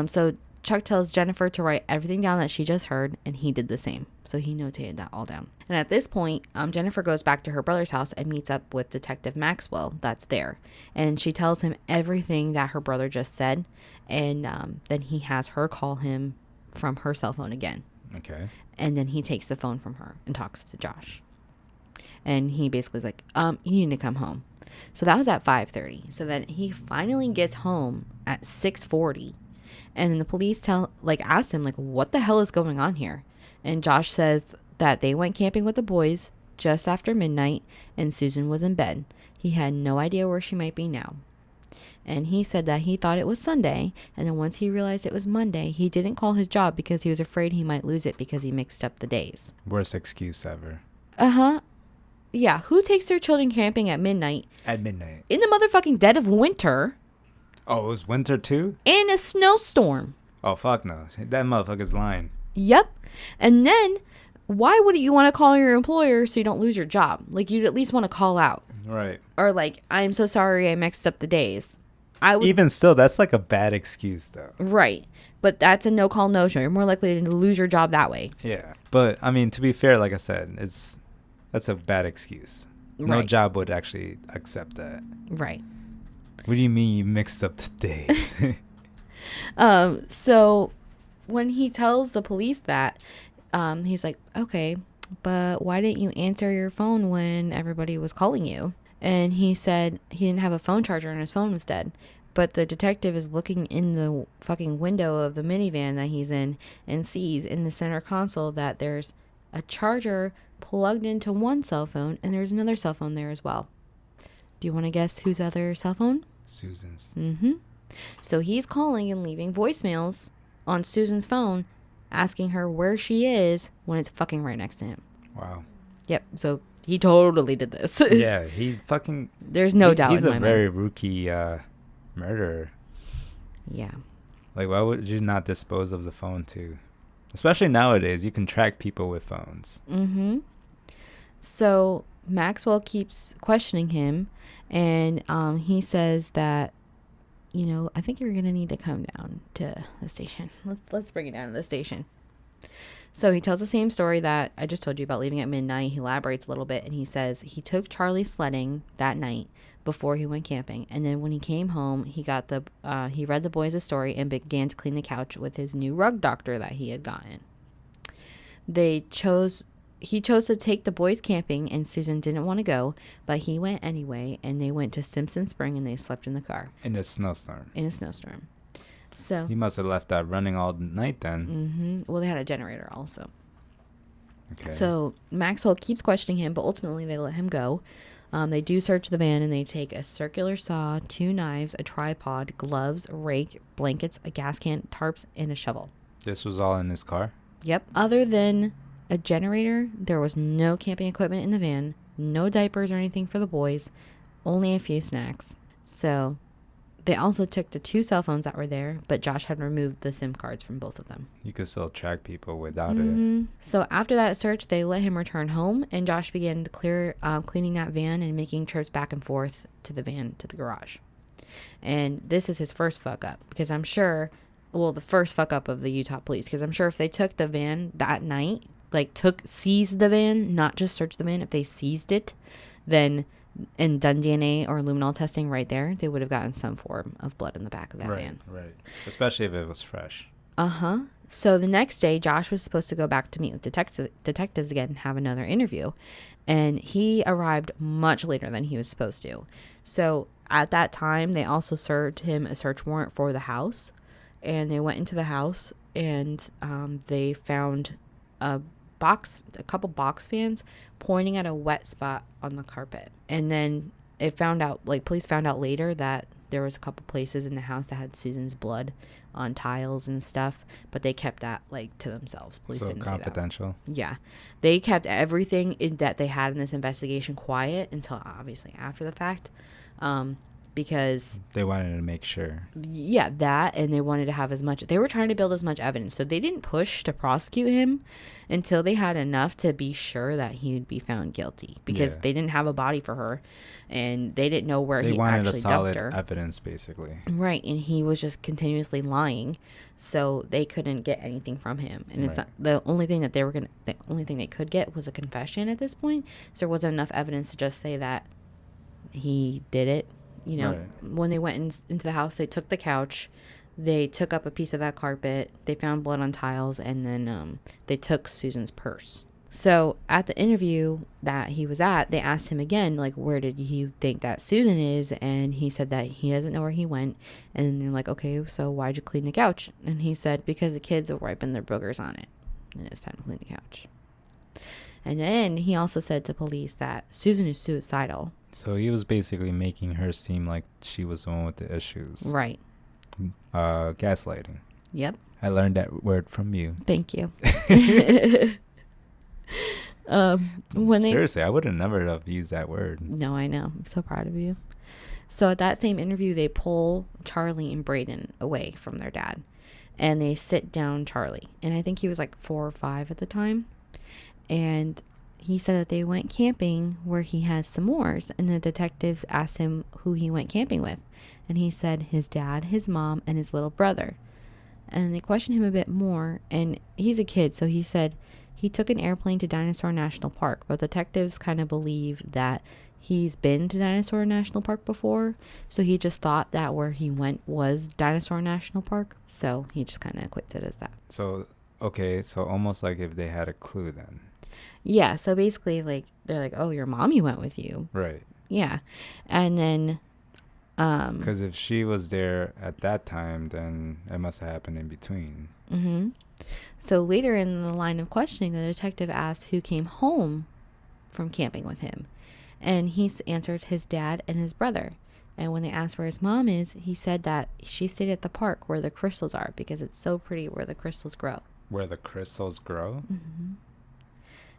So Chuck tells Jennifer to write everything down that she just heard, and he did the same. So he notated that all down. And at this point, Jennifer goes back to her brother's house and meets up with Detective Maxwell that's there. And she tells him everything that her brother just said. And then he has her call him from her cell phone again. Okay. And then he takes the phone from her and talks to Josh. And he basically is like, you need to come home. So that was at 5:30. So then he finally gets home at 6:40. And then the police asked him, like, what the hell is going on here? And Josh says that they went camping with the boys just after midnight and Susan was in bed. He had no idea where she might be now. And he said that he thought it was Sunday. And then once he realized it was Monday, he didn't call his job because he was afraid he might lose it because he mixed up the days. Worst excuse ever. Uh-huh. Yeah. Who takes their children camping at midnight? At midnight. In the motherfucking dead of winter. Oh, it was winter too? In a snowstorm. Oh, fuck no. That motherfucker's lying. Yep. And then, why wouldn't you want to call your employer so you don't lose your job? Like, you'd at least want to call out. Right. Or like, I'm so sorry I mixed up the days. Even still, that's like a bad excuse, though. Right. But that's a no-call, no-show. You're more likely to lose your job that way. Yeah. But, I mean, to be fair, like I said, that's a bad excuse. No job would actually accept that. Right. What do you mean you mixed up the days? So when he tells the police that, he's like, okay, but why didn't you answer your phone when everybody was calling you? And he said he didn't have a phone charger and his phone was dead. But the detective is looking in the fucking window of the minivan that he's in and sees in the center console that there's a charger plugged into one cell phone and there's another cell phone there as well. Do you want to guess whose other cell phone? Susan's. Mm-hmm. So he's calling and leaving voicemails on Susan's phone asking her where she is when it's fucking right next to him. Wow. Yep. So he totally did this. Yeah, he fucking... There's no doubt in my mind. He's a very rookie murderer. Yeah. Like, why would you not dispose of the phone too? Especially nowadays, you can track people with phones. Mm-hmm. So Maxwell keeps questioning him, and he says that, you know, I think you're going to need to come down to the station. Let's bring it down to the station. So he tells the same story that I just told you about leaving at midnight. He elaborates a little bit, and he says he took Charlie sledding that night before he went camping. And then when he came home, he read the boys a story and began to clean the couch with his new rug doctor that he had gotten. He chose to take the boys camping, and Susan didn't want to go, but he went anyway, and they went to Simpson Spring, and they slept in the car. In a snowstorm. So he must have left that running all night then. Mm-hmm. Well, they had a generator also. Okay. So Maxwell keeps questioning him, but ultimately they let him go. They do search the van, and they take a circular saw, 2 knives, a tripod, gloves, a rake, blankets, a gas can, tarps, and a shovel. This was all in his car? Yep. Other than a generator, there was no camping equipment in the van, no diapers or anything for the boys, only a few snacks. So they also took the 2 cell phones that were there, but Josh had removed the SIM cards from both of them. You could still track people without it. So after that search, they let him return home, and Josh began to cleaning that van and making trips back and forth to the van to the garage. And this is his first fuck up, because I'm sure, well, the first fuck up of the Utah police, because I'm sure if they took the van that night, like seized the van, not just searched the van, if they seized it, then and done DNA or luminol testing right there, they would have gotten some form of blood in the back of that van. Right. Especially if it was fresh. Uh-huh. So the next day, Josh was supposed to go back to meet with detectives again and have another interview. And he arrived much later than he was supposed to. So at that time, they also served him a search warrant for the house. And they went into the house, and they found a couple box fans pointing at a wet spot on the carpet. And then police found out later that there was a couple places in the house that had Susan's blood on tiles and stuff, but they kept that to themselves. Police didn't confidential. Say that. Yeah, they kept everything that they had in this investigation quiet until obviously after the fact, because they wanted to make sure. Yeah, that, and they wanted to have they were trying to build as much evidence, so they didn't push to prosecute him until they had enough to be sure that he would be found guilty, because they didn't have a body for her, and they didn't know where he actually dumped her. They wanted a solid evidence, basically. Right, and he was just continuously lying, so they couldn't get anything from him. And it's not, the only thing they could get was a confession at this point, so there wasn't enough evidence to just say that he did it. You know, when they went into the house, they took the couch, they took up a piece of that carpet, they found blood on tiles, and then they took Susan's purse. So at the interview that he was at, they asked him again, where did you think that Susan is? And he said that he doesn't know where he went. And they're like, okay, so why'd you clean the couch? And he said, because the kids have ripened their boogers on it, and it was time to clean the couch. And then he also said to police that Susan is suicidal. So he was basically making her seem like she was the one with the issues. Right. Gaslighting. Yep. I learned that word from you. Thank you. Seriously, I would have never have used that word. No, I know. I'm so proud of you. So at that same interview, they pull Charlie and Braden away from their dad, and they sit down Charlie. And I think he was 4 or 5 at the time. And he said that they went camping where he has s'mores, and the detective asked him who he went camping with, and he said his dad, his mom, and his little brother. And they questioned him a bit more, and he's a kid, so he said he took an airplane to Dinosaur National Park, but detectives kind of believe that he's been to Dinosaur National Park before, so he just thought that where he went was Dinosaur National Park, so he just kind of quits it as that. So, okay, so almost like if they had a clue then. Yeah, so basically, they're like, oh, your mommy went with you. Right. Yeah. And then... because if she was there at that time, then it must have happened in between. Mm-hmm. So later in the line of questioning, the detective asked who came home from camping with him. And he answered his dad and his brother. And when they asked where his mom is, he said that she stayed at the park where the crystals are because it's so pretty where the crystals grow. Where the crystals grow? Mm-hmm.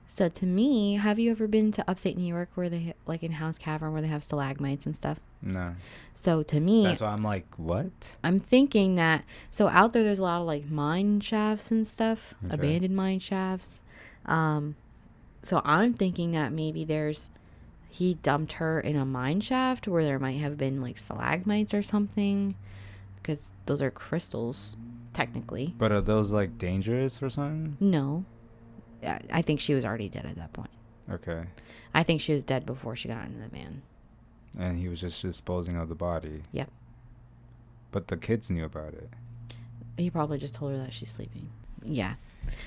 So to me, have you ever been to upstate New York where they, like in House Cavern, where they have stalagmites and stuff? No. So to me, that's why I'm like, what? I'm thinking that, so out there's a lot of like mine shafts and stuff, Okay. abandoned mine shafts. So I'm thinking that maybe he dumped her in a mine shaft where there might have been like stalagmites or something, because those are crystals technically. But are those like dangerous or something? No. I think she was already dead at that point. Okay. I think she was dead before she got into the van. And he was just disposing of the body. Yep. But the kids knew about it. He probably just told her that she's sleeping. Yeah.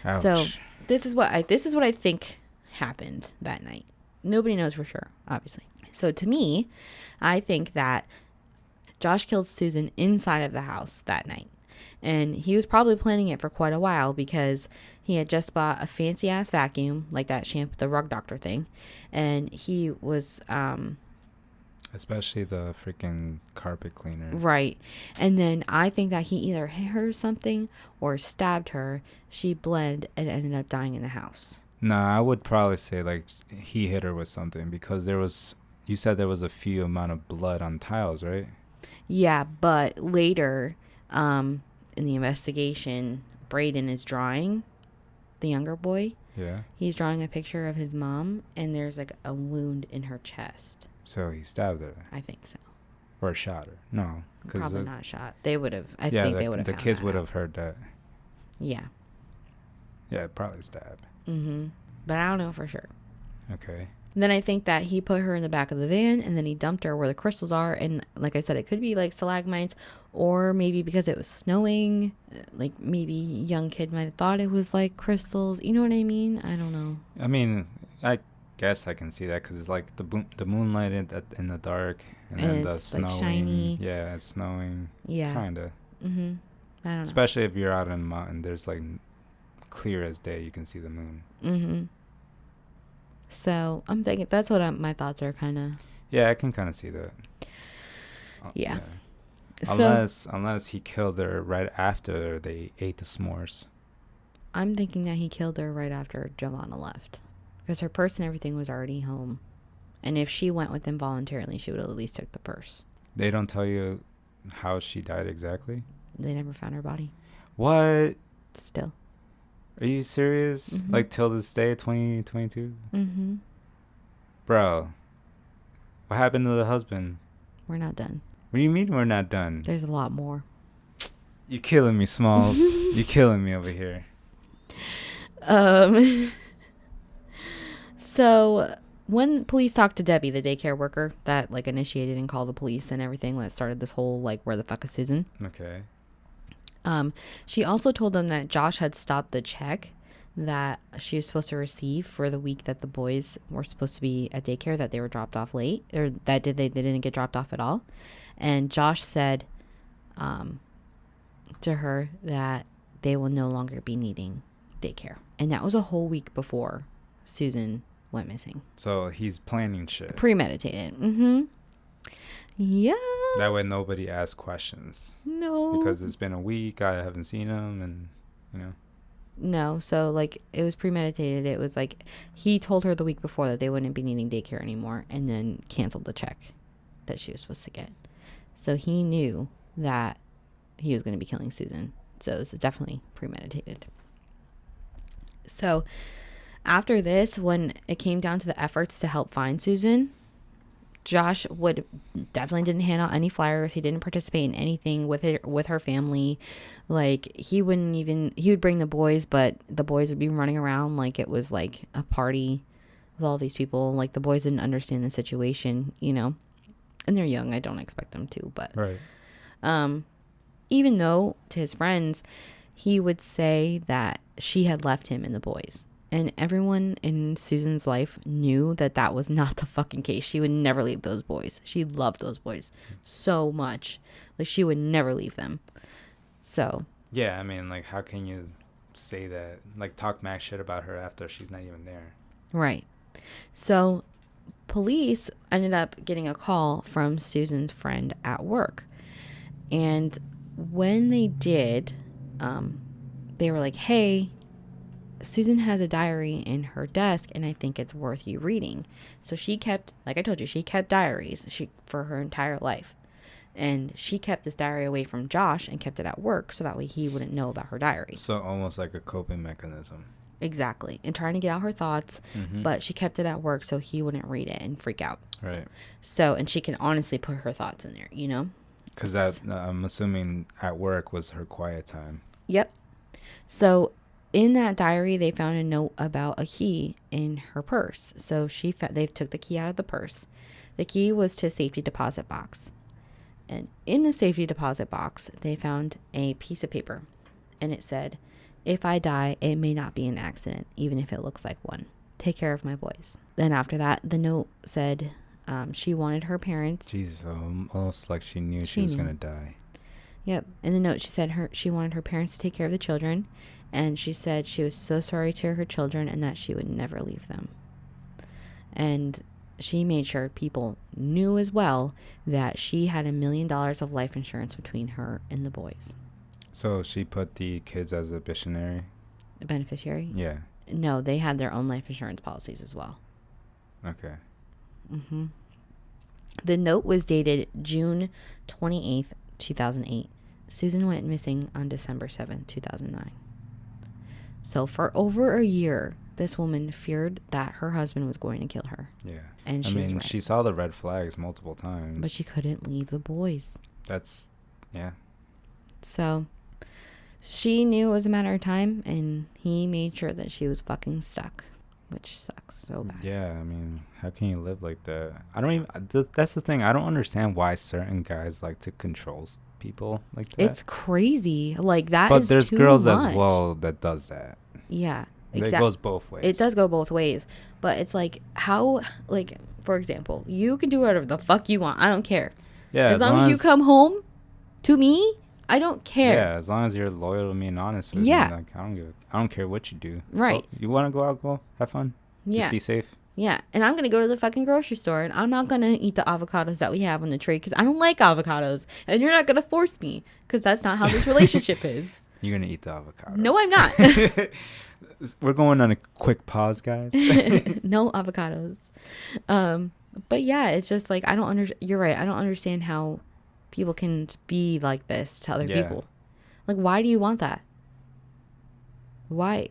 Ouch. So this is what I think happened that night. Nobody knows for sure, obviously. So to me, I think that Josh killed Susan inside of the house that night. And he was probably planning it for quite a while because he had just bought a fancy ass vacuum, like that shampoo, the Rug Doctor thing. And he was, especially the freaking carpet cleaner. Right. And then I think that he either hit her something or stabbed her. She bled and ended up dying in the house. Nah, I would probably say like he hit her with something because you said there was a few amount of blood on tiles, right? Yeah, but later, in the investigation, Braden is drawing, the younger boy. Yeah. He's drawing a picture of his mom, and there's like a wound in her chest. So he stabbed her. I think so. Or shot her. No. Probably not shot. They would have. I think they would have. The kids would have heard that. Yeah. Yeah, probably stabbed. Mm-hmm. But I don't know for sure. Okay. Then I think that he put her in the back of the van and then he dumped her where the crystals are. And like I said, it could be like stalagmites, or maybe because it was snowing, like maybe young kid might have thought it was like crystals. You know what I mean? I don't know. I mean, I guess I can see that because it's like the moonlight in the dark and then the snowing. Like shiny. Yeah, it's snowing. Yeah. Kind of. Mm-hmm. I don't know. Especially if you're out on a mountain, there's like clear as day, you can see the moon. Mm-hmm. So I'm thinking that's what my thoughts are kind of. Yeah, I can kind of see that. Yeah. Unless he killed her right after they ate the s'mores. I'm thinking that he killed her right after Giovanna left, because her purse and everything was already home, and if she went with him voluntarily, she would have at least took the purse. They don't tell you how she died exactly? They never found her body. What? Still. Are you serious? Mm-hmm. Like till this day, 2022? Mm-hmm. Bro, what happened to the husband? We're not done. What do you mean we're not done? There's a lot more. You killing me, Smalls. You killing me over here. So when police talked to Debbie, the daycare worker that like initiated and called the police and everything that started this whole like where the fuck is Susan? Okay. She also told them that Josh had stopped the check that she was supposed to receive for the week that the boys were supposed to be at daycare, that they were dropped off late, or that they didn't get dropped off at all. And Josh said to her that they will no longer be needing daycare. And that was a whole week before Susan went missing. So he's planning shit. Premeditated. Mm-hmm. Yeah. That way nobody asks questions. No. Because it's been a week, I haven't seen him, and, you know. No, so, like, it was premeditated. It was, like, he told her the week before that they wouldn't be needing daycare anymore and then canceled the check that she was supposed to get. So he knew that he was going to be killing Susan. So it was definitely premeditated. So after this, when it came down to the efforts to help find Susan, Josh definitely didn't hand out any flyers. He didn't participate in anything with her family. Like, he would bring the boys, but the boys would be running around like it was like a party with all these people. Like, the boys didn't understand the situation, you know, and they're young. I don't expect them to, but right. Even though to his friends, he would say that she had left him and the boys. And everyone in Susan's life knew that that was not the fucking case. She would never leave those boys. She loved those boys so much. Like, she would never leave them. So. Yeah, I mean, like, how can you say that? Like, talk mad shit about her after she's not even there. Right. So, police ended up getting a call from Susan's friend at work. And when they did, they were like, hey, Susan has a diary in her desk, and I think it's worth you reading. So she kept, like I told you, she kept diaries for her entire life. And she kept this diary away from Josh and kept it at work so that way he wouldn't know about her diary. So almost like a coping mechanism. Exactly. And trying to get out her thoughts, but she kept it at work so he wouldn't read it and freak out. Right. So, and she can honestly put her thoughts in there, you know? Because that, I'm assuming at work was her quiet time. Yep. So in that diary, they found a note about a key in her purse. So they took the key out of the purse. The key was to a safety deposit box. And in the safety deposit box, they found a piece of paper. And it said, if I die, it may not be an accident, even if it looks like one. Take care of my boys. Then after that, the note said she wanted her parents. Jesus, almost like she knew she was going to die. Yep. In the note, she said she wanted her parents to take care of the children. And she said she was so sorry to her children and that she would never leave them. And she made sure people knew as well that she had $1 million of life insurance between her and the boys. So she put the kids as a beneficiary? Yeah. No, they had their own life insurance policies as well. Okay. The note was dated June 28th, 2008. Susan went missing on December 7th, 2009. So for over a year, this woman feared that her husband was going to kill her. Yeah. And she saw the red flags multiple times. But she couldn't leave the boys. Yeah. So she knew it was a matter of time, and he made sure that she was fucking stuck, which sucks so bad. Yeah, I mean, how can you live like that? That's the thing. I don't understand why certain guys like to control people like that. It's crazy. Like, that but is there's too girls much. as well that does that. Yeah, exactly. It goes both ways. It does go both ways. But it's like, how, like, for example, you can do whatever the fuck you want. I don't care. Yeah. As long as you come home to me, I don't care. Yeah, as long as you're loyal to me and honest with me, like, I don't care what you do. Right. Oh, you want to go out, go have fun. Yeah. Just be safe. Yeah, and I'm going to go to the fucking grocery store, and I'm not going to eat the avocados that we have on the tree because I don't like avocados, and you're not going to force me because that's not how this relationship is. You're going to eat the avocados. No, I'm not. We're going on a quick pause, guys. No avocados. But yeah, it's just like, you're right. I don't understand how people can be like this to other people. Like, why do you want that? Why?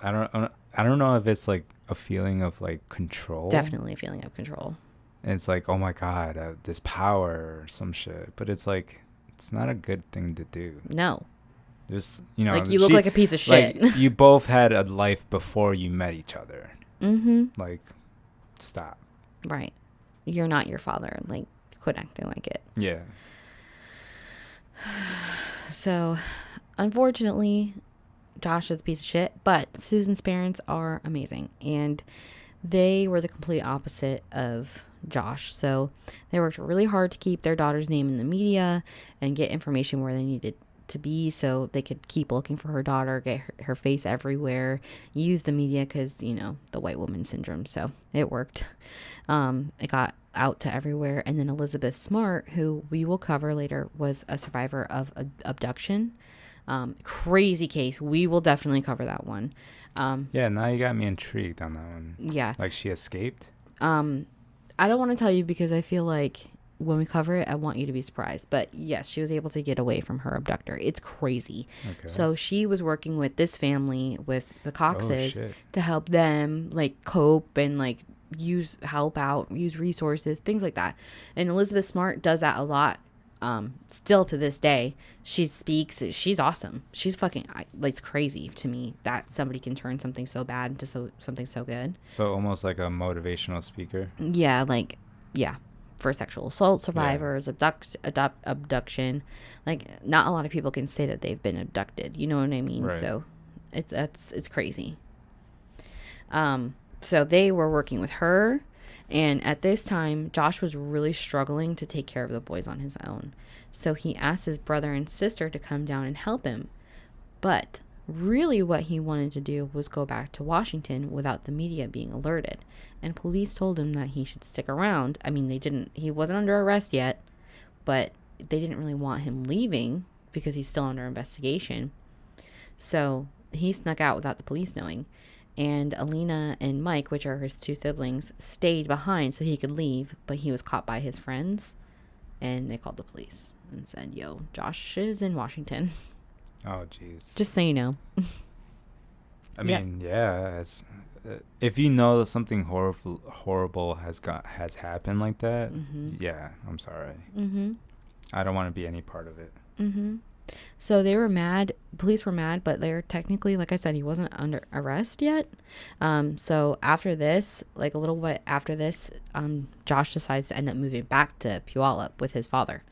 I don't know if it's like a feeling of like control. Definitely a feeling of control. And it's like, oh my God, this power or some shit. But it's like, it's not a good thing to do. No. Just, like, you look like a piece of shit. Like, you both had a life before you met each other. Like, stop. Right. You're not your father. Like, quit acting like it. Yeah. So, unfortunately, Josh is a piece of shit, but Susan's parents are amazing, and they were the complete opposite of Josh. So they worked really hard to keep their daughter's name in the media and get information where they needed to be so they could keep looking for her daughter, get her face everywhere, use the media because, you know, the white woman syndrome. So it worked. It got out to everywhere. And then Elizabeth Smart, who we will cover later, was a survivor of abduction. Crazy case. We will definitely cover that one. Yeah, now you got me intrigued on that one. Yeah. Like, she escaped? I don't want to tell you because I feel like when we cover it, I want you to be surprised. But yes, she was able to get away from her abductor. It's crazy. Okay. So she was working with this family, with the Coxes, to help them like cope and like help out, use resources, things like that. And Elizabeth Smart does that a lot. Still to this day, she speaks. She's awesome. She's fucking, like, it's crazy to me that somebody can turn something so bad into something so good. So almost like a motivational speaker. Yeah, like, yeah, for sexual assault survivors, abduction. Like, not a lot of people can say that they've been abducted. You know what I mean? Right. So it's crazy. So they were working with her. And at this time, Josh was really struggling to take care of the boys on his own. So he asked his brother and sister to come down and help him. But Really, what he wanted to do was go back to Washington without the media being alerted. And police told him that he should stick around. I mean, he wasn't under arrest yet, but they didn't really want him leaving because he's still under investigation. So he snuck out without the police knowing. And Alina and Mike, which are his two siblings, stayed behind so he could leave, but he was caught by his friends. And they called the police and said, yo, Josh is in Washington. Oh, jeez. Just so you know. I mean, yeah. If you know that something horrible has happened like that, yeah, I'm sorry. I don't want to be any part of it. So they were mad. Police were mad, but they're technically, like I said, he wasn't under arrest yet. So after this, like a little bit after this, Josh decides to end up moving back to Puyallup with his father,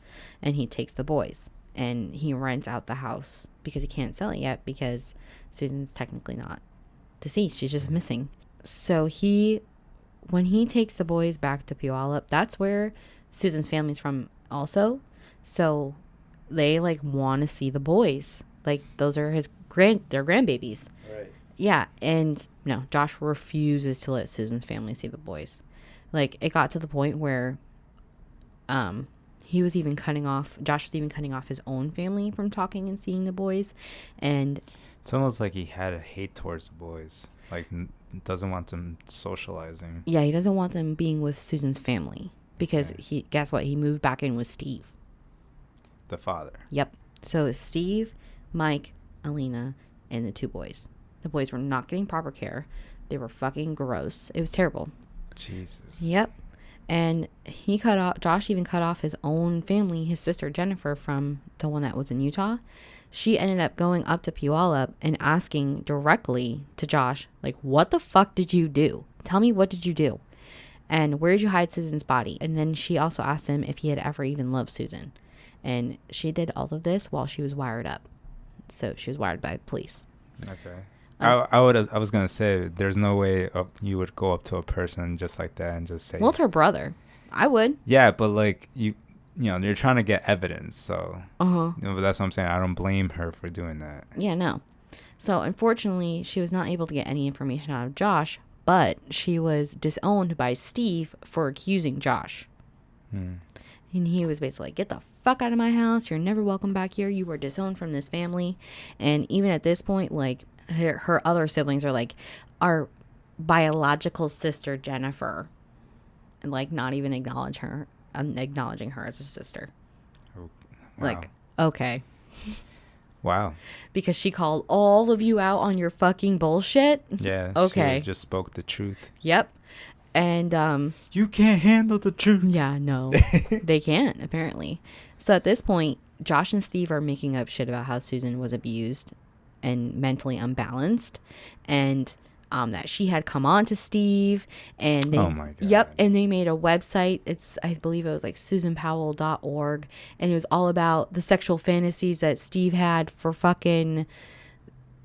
and he takes the boys and he rents out the house because he can't sell it yet because Susan's technically not deceased. She's just missing. So when he takes the boys back to Puyallup, that's where Susan's family's from also. So they like want to see the boys. Like those are their grandbabies. Right. Yeah. And no, Josh refuses to let Susan's family see the boys. Like it got to the point where, Josh was even cutting off his own family from talking and seeing the boys. And it's almost like he had a hate towards the boys. Like doesn't want them socializing. Yeah. He doesn't want them being with Susan's family because guess what? He moved back in with Steve. The father. Yep. So it's Steve, Mike, Alina, and the two boys. The boys were not getting proper care. They were fucking gross. It was terrible. Jesus. Yep. And Josh even cut off his own family, his sister Jennifer, from the one that was in Utah. She ended up going up to Puyallup and asking directly to Josh, like, what the fuck did you do? Tell me, what did you do? And where did you hide Susan's body? And then she also asked him if he had ever even loved Susan. And she did all of this while she was wired up. So she was wired by the police. Okay. I was going to say, there's no way you would go up to a person just like that and just say. Well, it's her brother. I would. Yeah, but like, you know, you're trying to get evidence. So that's what I'm saying. I don't blame her for doing that. Yeah, no. So unfortunately, she was not able to get any information out of Josh, but she was disowned by Steve for accusing Josh. And he was basically like, get the fuck out of my house. You're never welcome back here. You were disowned from this family. And even at this point, like her other siblings are like, our biological sister, Jennifer. And like not even acknowledging her as a sister. Oh, wow. Like, okay. Wow. Because she called all of you out on your fucking bullshit. Yeah. Okay. She just spoke the truth. Yep. And you can't handle the truth. Yeah, no. They can't, apparently. So at this point, Josh and Steve are making up shit about how Susan was abused and mentally unbalanced, and that she had come on to Steve, and they, oh my God. Yep, and they made a website. I believe it was like susanpowell.org, and it was all about the sexual fantasies that Steve had for fucking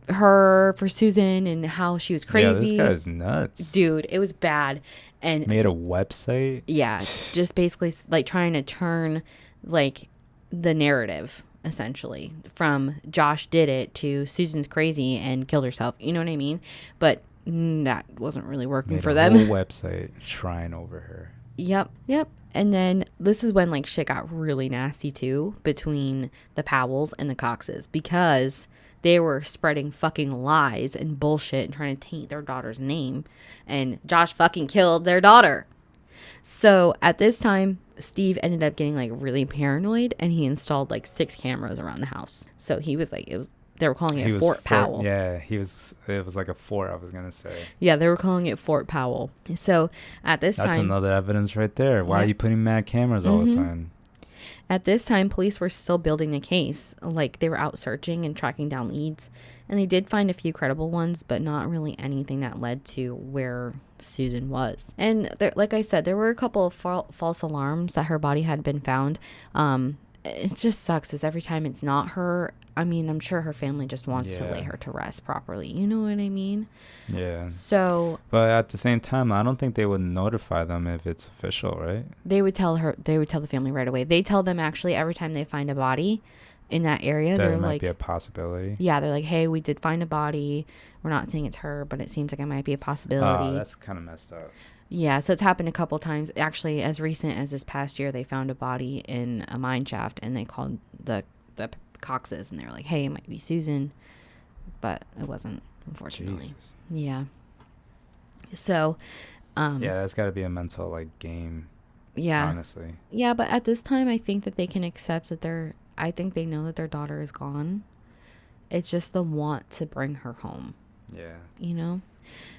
for Susan, and how she was crazy. Yeah, this guy's nuts. Dude, it was bad. And made a website? Yeah, just basically like trying to turn like the narrative essentially from Josh did it to Susan's crazy and killed herself. You know what I mean? But that wasn't really working for them. Made a whole website trying over her. Yep. And then this is when like shit got really nasty too between the Powells and the Coxes, because they were spreading fucking lies and bullshit and trying to taint their daughter's name. And Josh fucking killed their daughter. So at this time, Steve ended up getting like really paranoid, and he installed like 6 cameras around the house. So he was like, they were calling it Fort Powell. Yeah, it was like a fort, I was going to say. Yeah, they were calling it Fort Powell. So at this time. That's another evidence right there. Why are you putting mad cameras all of a sudden? At this time, police were still building the case. Like, they were out searching and tracking down leads. And they did find a few credible ones, but not really anything that led to where Susan was. And there, like I said, there were a couple of false alarms that her body had been found. It just sucks, is every time it's not her. I mean, I'm sure her family just wants to lay her to rest properly. You know what I mean? Yeah. So. But at the same time, I don't think they would notify them if it's official, right? They would tell the family right away. They tell them actually every time they find a body, in that area. That They're might like, be a possibility. Yeah, they're like, hey, we did find a body. We're not saying it's her, but it seems like it might be a possibility. Oh, that's kind of messed up. Yeah, so it's happened a couple times. Actually, as recent as this past year, they found a body in a mine shaft, and they called the Coxes, and they were like, hey, it might be Susan, but it wasn't, unfortunately. Jesus. Yeah. So, yeah, that's got to be a mental like game. Yeah. Honestly. Yeah, but at this time, I think that they can accept that I think they know that their daughter is gone. It's just the want to bring her home. Yeah. You know?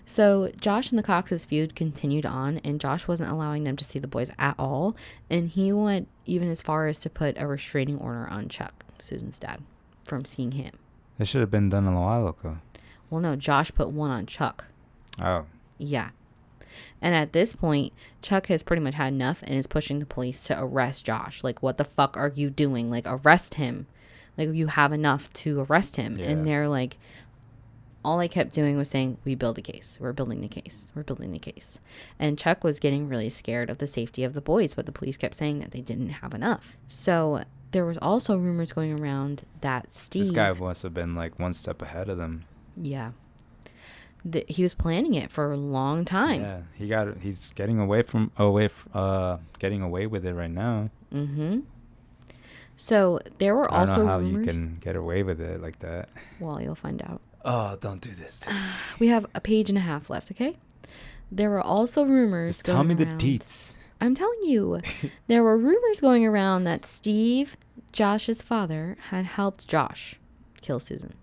So Josh and the Coxes feud continued on, and Josh wasn't allowing them to see the boys at all, and he went even as far as to put a restraining order on Chuck, Susan's dad, from seeing him. It should have been done a while ago. Well, no, Josh put one on Chuck. Oh. Yeah. And at this point, Chuck has pretty much had enough and is pushing the police to arrest Josh. Like, what the fuck are you doing? Like, arrest him. Like, you have enough to arrest him. Yeah. And they're like, all I kept doing was saying, we build a case. We're building the case. We're building the case. And Chuck was getting really scared of the safety of the boys, but the police kept saying that they didn't have enough. So there was also rumors going around that Steve... This guy must have been like one step ahead of them. Yeah. He was planning it for a long time. Yeah, he's getting away with it right now. Mm-hmm. So there were also I don't know how rumors. you can get away with it like that. Well, you'll find out. Oh, don't do this. We have a page and a half left, okay? There were also rumors Just tell me around. the deets. I'm telling you. There were rumors going around that Steve, Josh's father, had helped Josh kill Susan.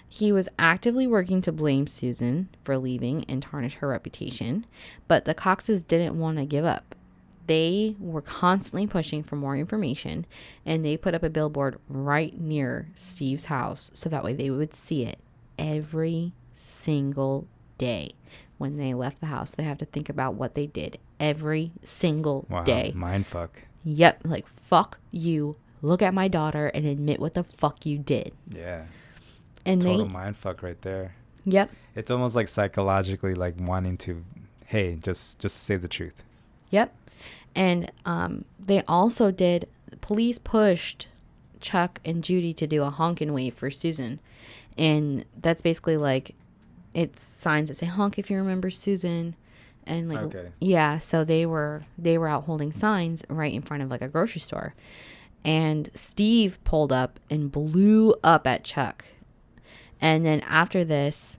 He was actively working to blame Susan for leaving and tarnish her reputation, but the Coxes didn't want to give up. They were constantly pushing for more information, and they put up a billboard right near Steve's house so that way they would see it every single day. When they left the house, they have to think about what they did every single day. Mindfuck. Yep, like, fuck you. Look at my daughter and admit what the fuck you did. Yeah. And total mindfuck right there. Yep. It's almost like psychologically like wanting to, hey, just say the truth. Yep. And they also did, police pushed Chuck and Judy to do a honk and wave for Susan. And that's basically like, it's signs that say honk if you remember Susan. And like, okay. Yeah, so they were out holding signs right in front of like a grocery store. And Steve pulled up and blew up at Chuck. And then after this,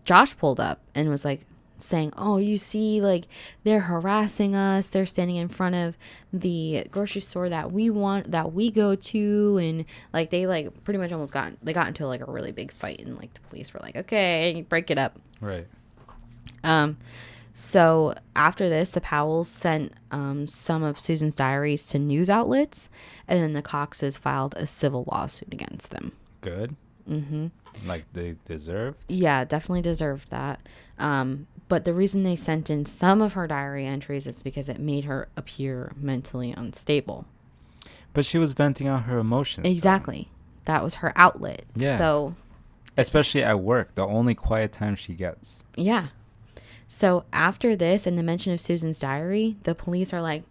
Josh pulled up and was like saying, oh, you see, like, they're harassing us. They're standing in front of the grocery store that we go to. And like, they like pretty much almost got into like a really big fight. And like the police were like, okay, break it up. Right. So after this, the Powells sent some of Susan's diaries to news outlets. And then the Coxes filed a civil lawsuit against them. Good. Mm-hmm. Like they deserved? Yeah, definitely deserved that. But the reason they sent in some of her diary entries is because it made her appear mentally unstable. But she was venting out her emotions. Exactly. So. That was her outlet. Yeah. So, especially at work, the only quiet time she gets. Yeah. So after this and the mention of Susan's diary, the police are like,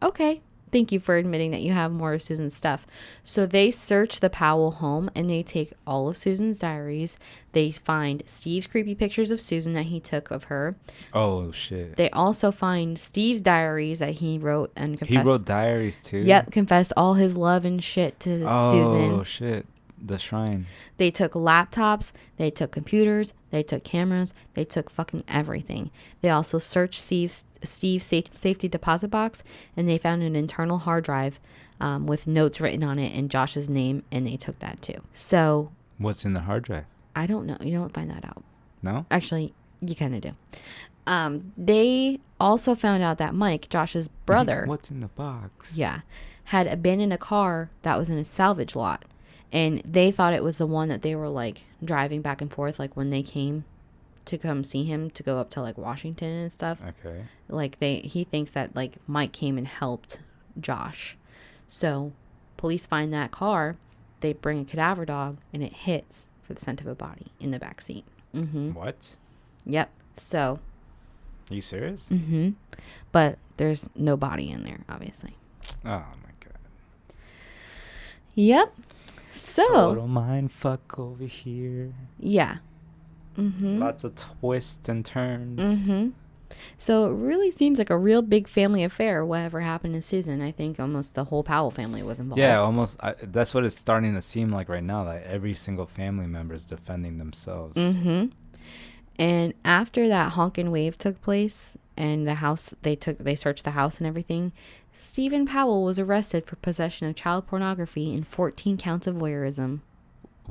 okay, thank you for admitting that you have more of Susan's stuff. So they search the Powell home and they take all of Susan's diaries. They find Steve's creepy pictures of Susan that he took of her. Oh, shit. They also find Steve's diaries that he wrote and confessed. He wrote diaries too? Yep, confessed all his love and shit to Susan. Oh, shit. The shrine. They took laptops, they took computers, they took cameras, they took fucking everything. They also searched Steve's safety deposit box, and they found an internal hard drive with notes written on it and Josh's name, and they took that too. So, what's in the hard drive? I don't know. You don't find that out. No? Actually, you kind of do. They also found out that Mike, Josh's brother, what's in the box? Yeah, had abandoned a car that was in a salvage lot. And they thought it was the one that they were, like, driving back and forth, like, when they came to come see him to go up to, like, Washington and stuff. Okay. Like, he thinks that, like, Mike came and helped Josh. So, police find that car. They bring a cadaver dog, and it hits for the scent of a body in the back seat. Mm-hmm. What? Yep. So. Are you serious? Mm-hmm. But there's no body in there, obviously. Oh, my God. Yep. So total mind fuck over here. Yeah. Lots of twists and turns. So it really seems like a real big family affair, whatever happened to Susan. I think almost the whole Powell family was involved. Yeah, almost. That's what it's starting to seem like right now. Like every single family member is defending themselves. And after that honk and wave took place and the house, they searched the house and everything, Stephen Powell was arrested for possession of child pornography and 14 counts of voyeurism.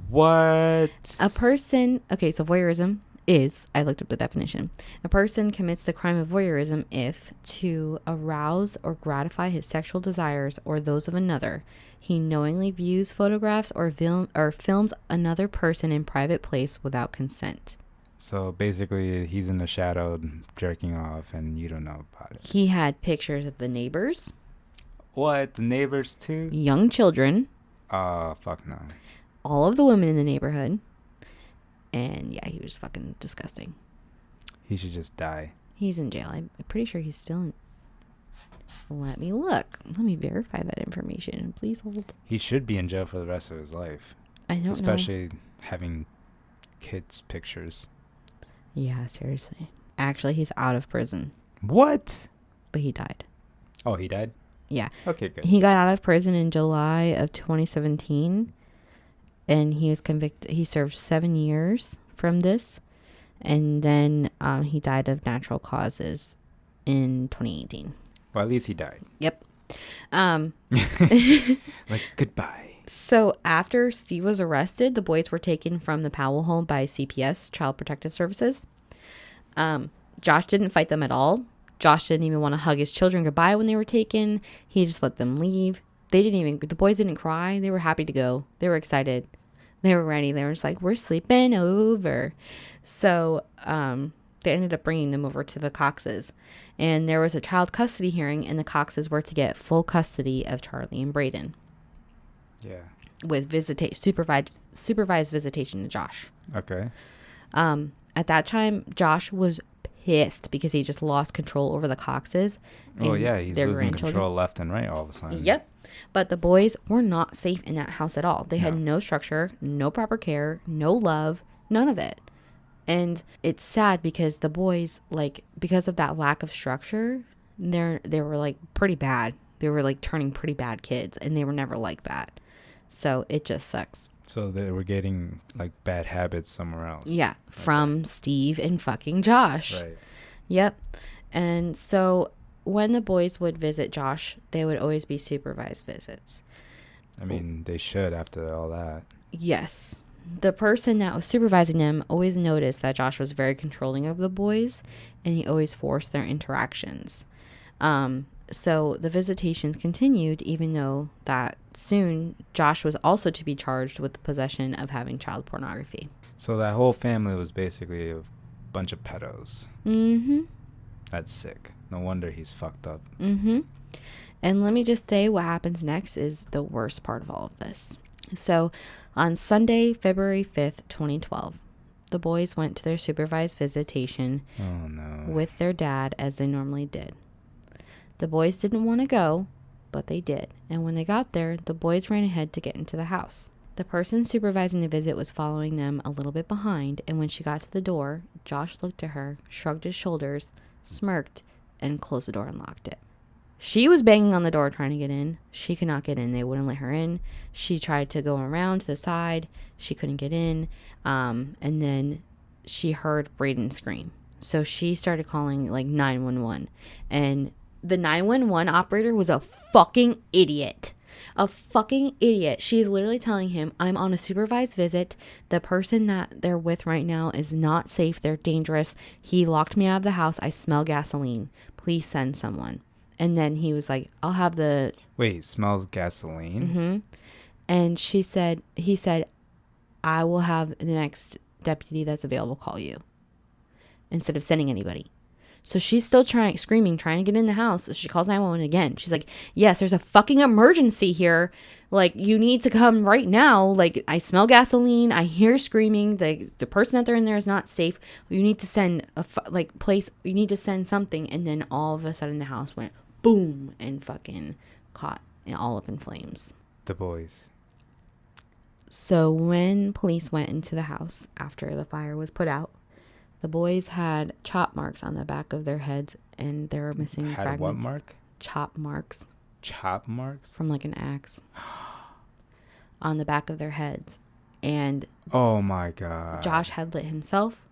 What? So voyeurism is, I looked up the definition, a person commits the crime of voyeurism if, to arouse or gratify his sexual desires or those of another, he knowingly views, photographs, or films another person in private place without consent. So basically, he's in the shadow jerking off, and you don't know about it. He had pictures of the neighbors. What? The neighbors too? Young children. Fuck no. All of the women in the neighborhood. And yeah, he was fucking disgusting. He should just die. He's in jail. I'm pretty sure he's still in. Let me look. Let me verify that information. Please hold. He should be in jail for the rest of his life. I don't know. Especially having kids' pictures. Yeah, seriously. Actually, he's out of prison. What? But he died. Oh, he died? Yeah. Okay, good. He got out of prison in July of 2017. And he was convicted. He served 7 years from this. And then he died of natural causes in 2018. Well, at least he died. Yep. Like, goodbye. So after Steve was arrested, the boys were taken from the Powell home by CPS, Child Protective Services. Josh didn't fight them at all. Josh didn't even want to hug his children goodbye when they were taken. He just let them leave. The boys didn't cry. They were happy to go. They were excited. They were ready. They were just like, we're sleeping over. So they ended up bringing them over to the Coxes. And there was a child custody hearing, and the Coxes were to get full custody of Charlie and Braden. Yeah. With supervised visitation to Josh. Okay. At that time, Josh was pissed because he just lost control over the Coxes. Oh, yeah. He's losing control left and right all of a sudden. Yep. But the boys were not safe in that house at all. They had no structure, no proper care, no love, none of it. And it's sad because the boys, like, because of that lack of structure, they were like pretty bad. They were like turning pretty bad kids, and they were never like that. So it just sucks. So they were getting like bad habits somewhere else. Yeah, from Steve and fucking Josh. Right. Yep. And so when the boys would visit Josh, they would always be supervised visits. I mean, they should after all that. Yes. The person that was supervising them always noticed that Josh was very controlling of the boys, and he always forced their interactions. So the visitations continued, even though that soon Josh was also to be charged with the possession of having child pornography. So that whole family was basically a bunch of pedos. Mm-hmm. That's sick. No wonder he's fucked up. Mm-hmm. And let me just say what happens next is the worst part of all of this. So on Sunday, February 5th, 2012, the boys went to their supervised visitation with their dad as they normally did. The boys didn't want to go, but they did. And when they got there, the boys ran ahead to get into the house. The person supervising the visit was following them a little bit behind, and when she got to the door, Josh looked at her, shrugged his shoulders, smirked, and closed the door and locked it. She was banging on the door trying to get in. She could not get in. They wouldn't let her in. She tried to go around to the side. She couldn't get in. And then she heard Braden scream. So she started calling like 911. And the 911 operator was a fucking idiot. A fucking idiot. She's literally telling him, I'm on a supervised visit. The person that they're with right now is not safe. They're dangerous. He locked me out of the house. I smell gasoline. Please send someone. And then he was like, I'll have the... Wait, smells gasoline? Mm-hmm. And he said, I will have the next deputy that's available call you. Instead of sending anybody. So she's still screaming, trying to get in the house. So she calls 911 again. She's like, yes, there's a fucking emergency here. Like, you need to come right now. Like, I smell gasoline. I hear screaming. The person that they're in there is not safe. You need to send you need to send something. And then all of a sudden the house went boom and fucking caught all up in flames. The boys. So when police went into the house after the fire was put out, the boys had chop marks on the back of their heads, and they were missing fragments. What mark? Chop marks. Chop marks? From like an axe. On the back of their heads. And oh my God. Josh had lit himself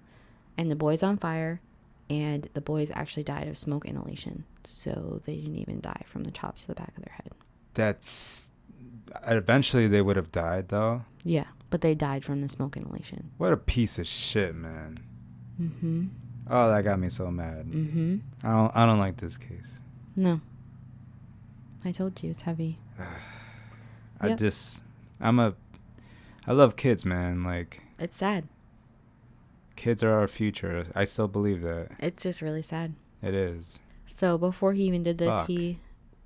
and the boys on fire, and the boys actually died of smoke inhalation. So they didn't even die from the chops to the back of their head. That's... Eventually they would have died, though. Yeah, but they died from the smoke inhalation. What a piece of shit, man. Mm-hmm. Oh, that got me so mad. Mm-hmm. I don't like this case. No. I told you, it's heavy. I love kids, man. Like, it's sad. Kids are our future. I still believe that. It's just really sad. It is. So before he even did this, he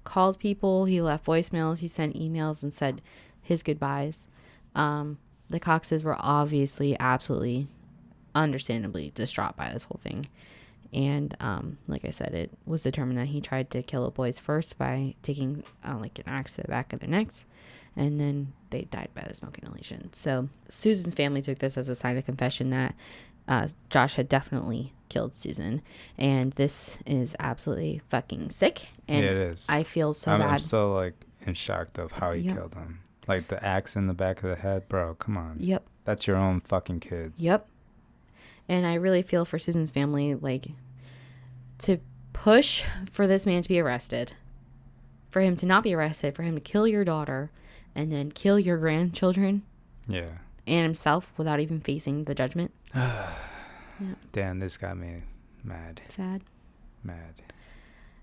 called people, he left voicemails, he sent emails and said his goodbyes. The Coxes were obviously absolutely understandably distraught by this whole thing. And like I said, it was determined that he tried to kill the boys first by taking like an axe to the back of their necks, and then they died by the smoke inhalation. So Susan's family took this as a sign of confession that Josh had definitely killed Susan, and this is absolutely fucking sick. And yeah, it is. I feel so bad. I'm so like in shock of how he killed them. Like the axe in the back of the head, bro. Come on. Yep. That's your own fucking kids. Yep. And I really feel for Susan's family, like, to push for this man to be arrested, for him to not be arrested, for him to kill your daughter, and then kill your grandchildren. Yeah. And himself without even facing the judgment. Yeah. Damn, this got me mad. Sad. Mad.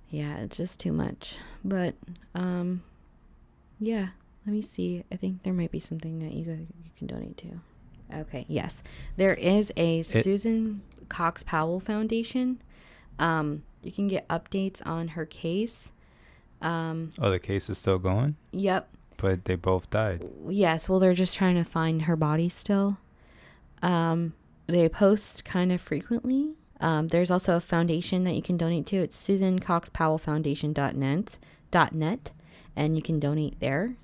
Yeah, it's just too much. But, yeah, let me see. I think there might be something that you can donate to. Okay, yes. There is a Susan Cox Powell Foundation. You can get updates on her case. The case is still going? Yep. But they both died. Yes, well, they're just trying to find her body still. They post kind of frequently. There's also a foundation that you can donate to. It's SusanCoxPowellFoundation.net, and you can donate there.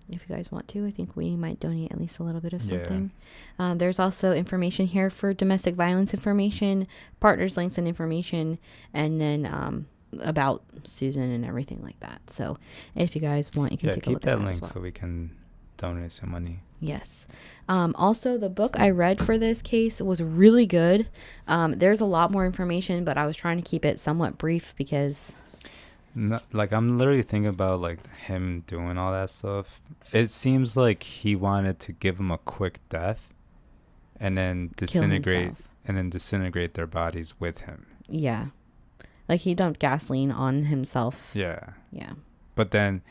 If you guys want to, I think we might donate at least a little bit of something. Yeah. There's also information here for domestic violence information, partners links and information, and then about Susan and everything like that. So if you guys want, you can take a look at that. Keep that link as well. So we can donate some money. Yes. Also, the book I read for this case was really good. There's a lot more information, but I was trying to keep it somewhat brief because... I'm literally thinking about like him doing all that stuff. It seems like he wanted to give him a quick death, and then disintegrate their bodies with him. Yeah, like he dumped gasoline on himself. Yeah. Yeah. But then,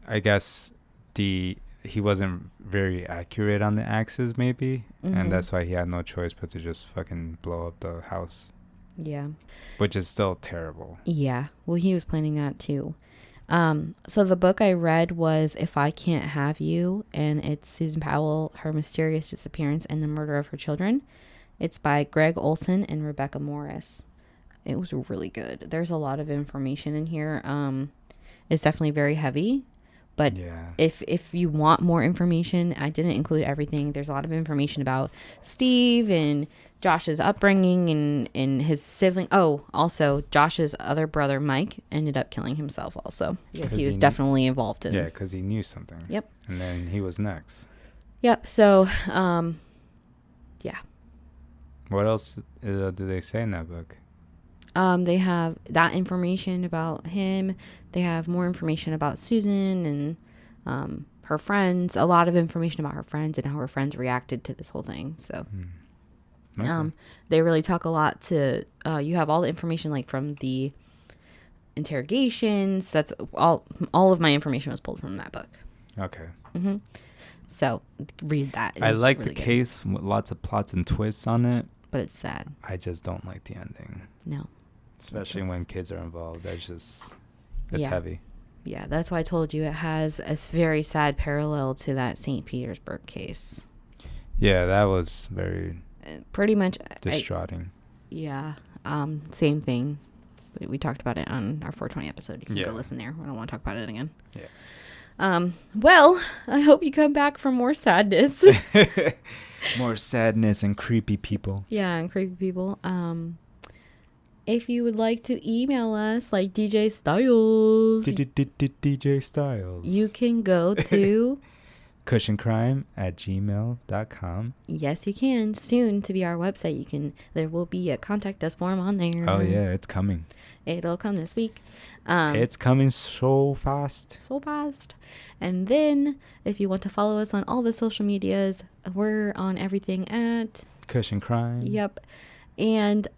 I guess he wasn't very accurate on the axes, maybe, and that's why he had no choice but to just fucking blow up the house. Yeah. Which is still terrible. Yeah. Well, he was planning that too. So the book I read was If I Can't Have You, and it's Susan Powell, Her Mysterious Disappearance and the Murder of Her Children. It's by Gregg Olsen and Rebecca Morris. It was really good. There's a lot of information in here. It's definitely very heavy. But if you want more information, I didn't include everything. There's a lot of information about Steve and Josh's upbringing and his sibling. Oh, also Josh's other brother, Mike, ended up killing himself also because he was definitely involved in it. Yeah, because he knew something. Yep. And then he was next. Yep. So, yeah. What else do they say in that book? They have that information about him. They have more information about Susan and her friends. A lot of information about her friends and how her friends reacted to this whole thing. So, okay. They really talk a lot to. You have all the information like from the interrogations. That's all. All of my information was pulled from that book. Okay. Mm-hmm. So read that. I like really the case with lots of plots and twists on it. But it's sad. I just don't like the ending. No. Especially when kids are involved. It's heavy. Yeah, that's why I told you it has a very sad parallel to that St. Petersburg case. Yeah, that was very... pretty much... distraughting. Same thing. We talked about it on our 420 episode. You can go listen there. I don't want to talk about it again. Well, I hope you come back for more sadness. More sadness and creepy people. Yeah, and creepy people. If you would like to email us like DJ Styles, DJ Styles, you can go to cushioncrime@gmail.com. Yes, you can. Soon to be our website. There will be a contact us form on there. Oh yeah, it's coming. It'll come this week. It's coming so fast. So fast. And then if you want to follow us on all the social medias, we're on everything at Cushion Crime. Yep. And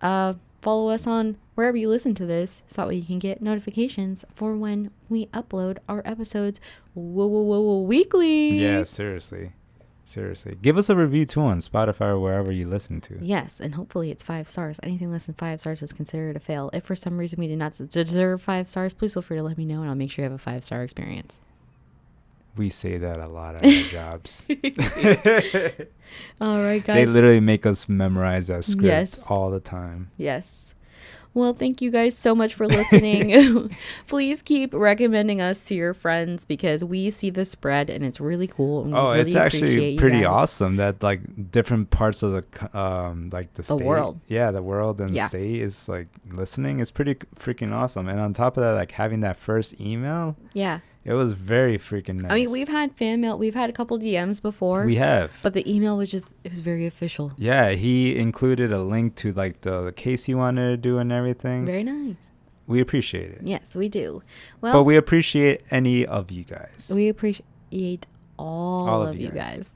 follow us on wherever you listen to this, so that way you can get notifications for when we upload our episodes weekly. Yeah, seriously. Give us a review too on Spotify or wherever you listen to. Yes, and hopefully it's 5 stars. Anything less than 5 stars is considered a fail. If for some reason we did not deserve 5 stars, please feel free to let me know and I'll make sure you have a 5-star experience. We say that a lot at our jobs. All right, guys. They literally make us memorize that script all the time. Yes. Well, thank you guys so much for listening. Please keep recommending us to your friends because we see the spread and it's really cool. And really it's actually pretty awesome that like different parts of the like the state, world. Yeah, the world and the state is like listening. It's pretty freaking awesome. And on top of that, like having that first email. Yeah. It was very freaking nice. I mean, we've had fan mail. We've had a couple DMs before. We have. But the email was it was very official. Yeah, he included a link to like the case he wanted to do and everything. Very nice. We appreciate it. Yes, we do. Well, but we appreciate any of you guys. We appreciate all of you guys.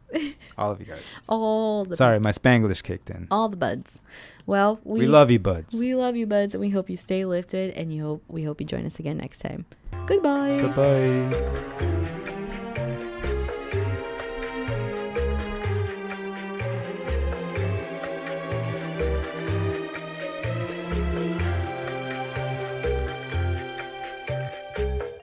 All of you guys. All the Sorry, buds. My Spanglish kicked in. All the buds. Well, we love you, buds. We love you, buds, and we hope you stay lifted, and we hope you join us again next time. Goodbye. Goodbye.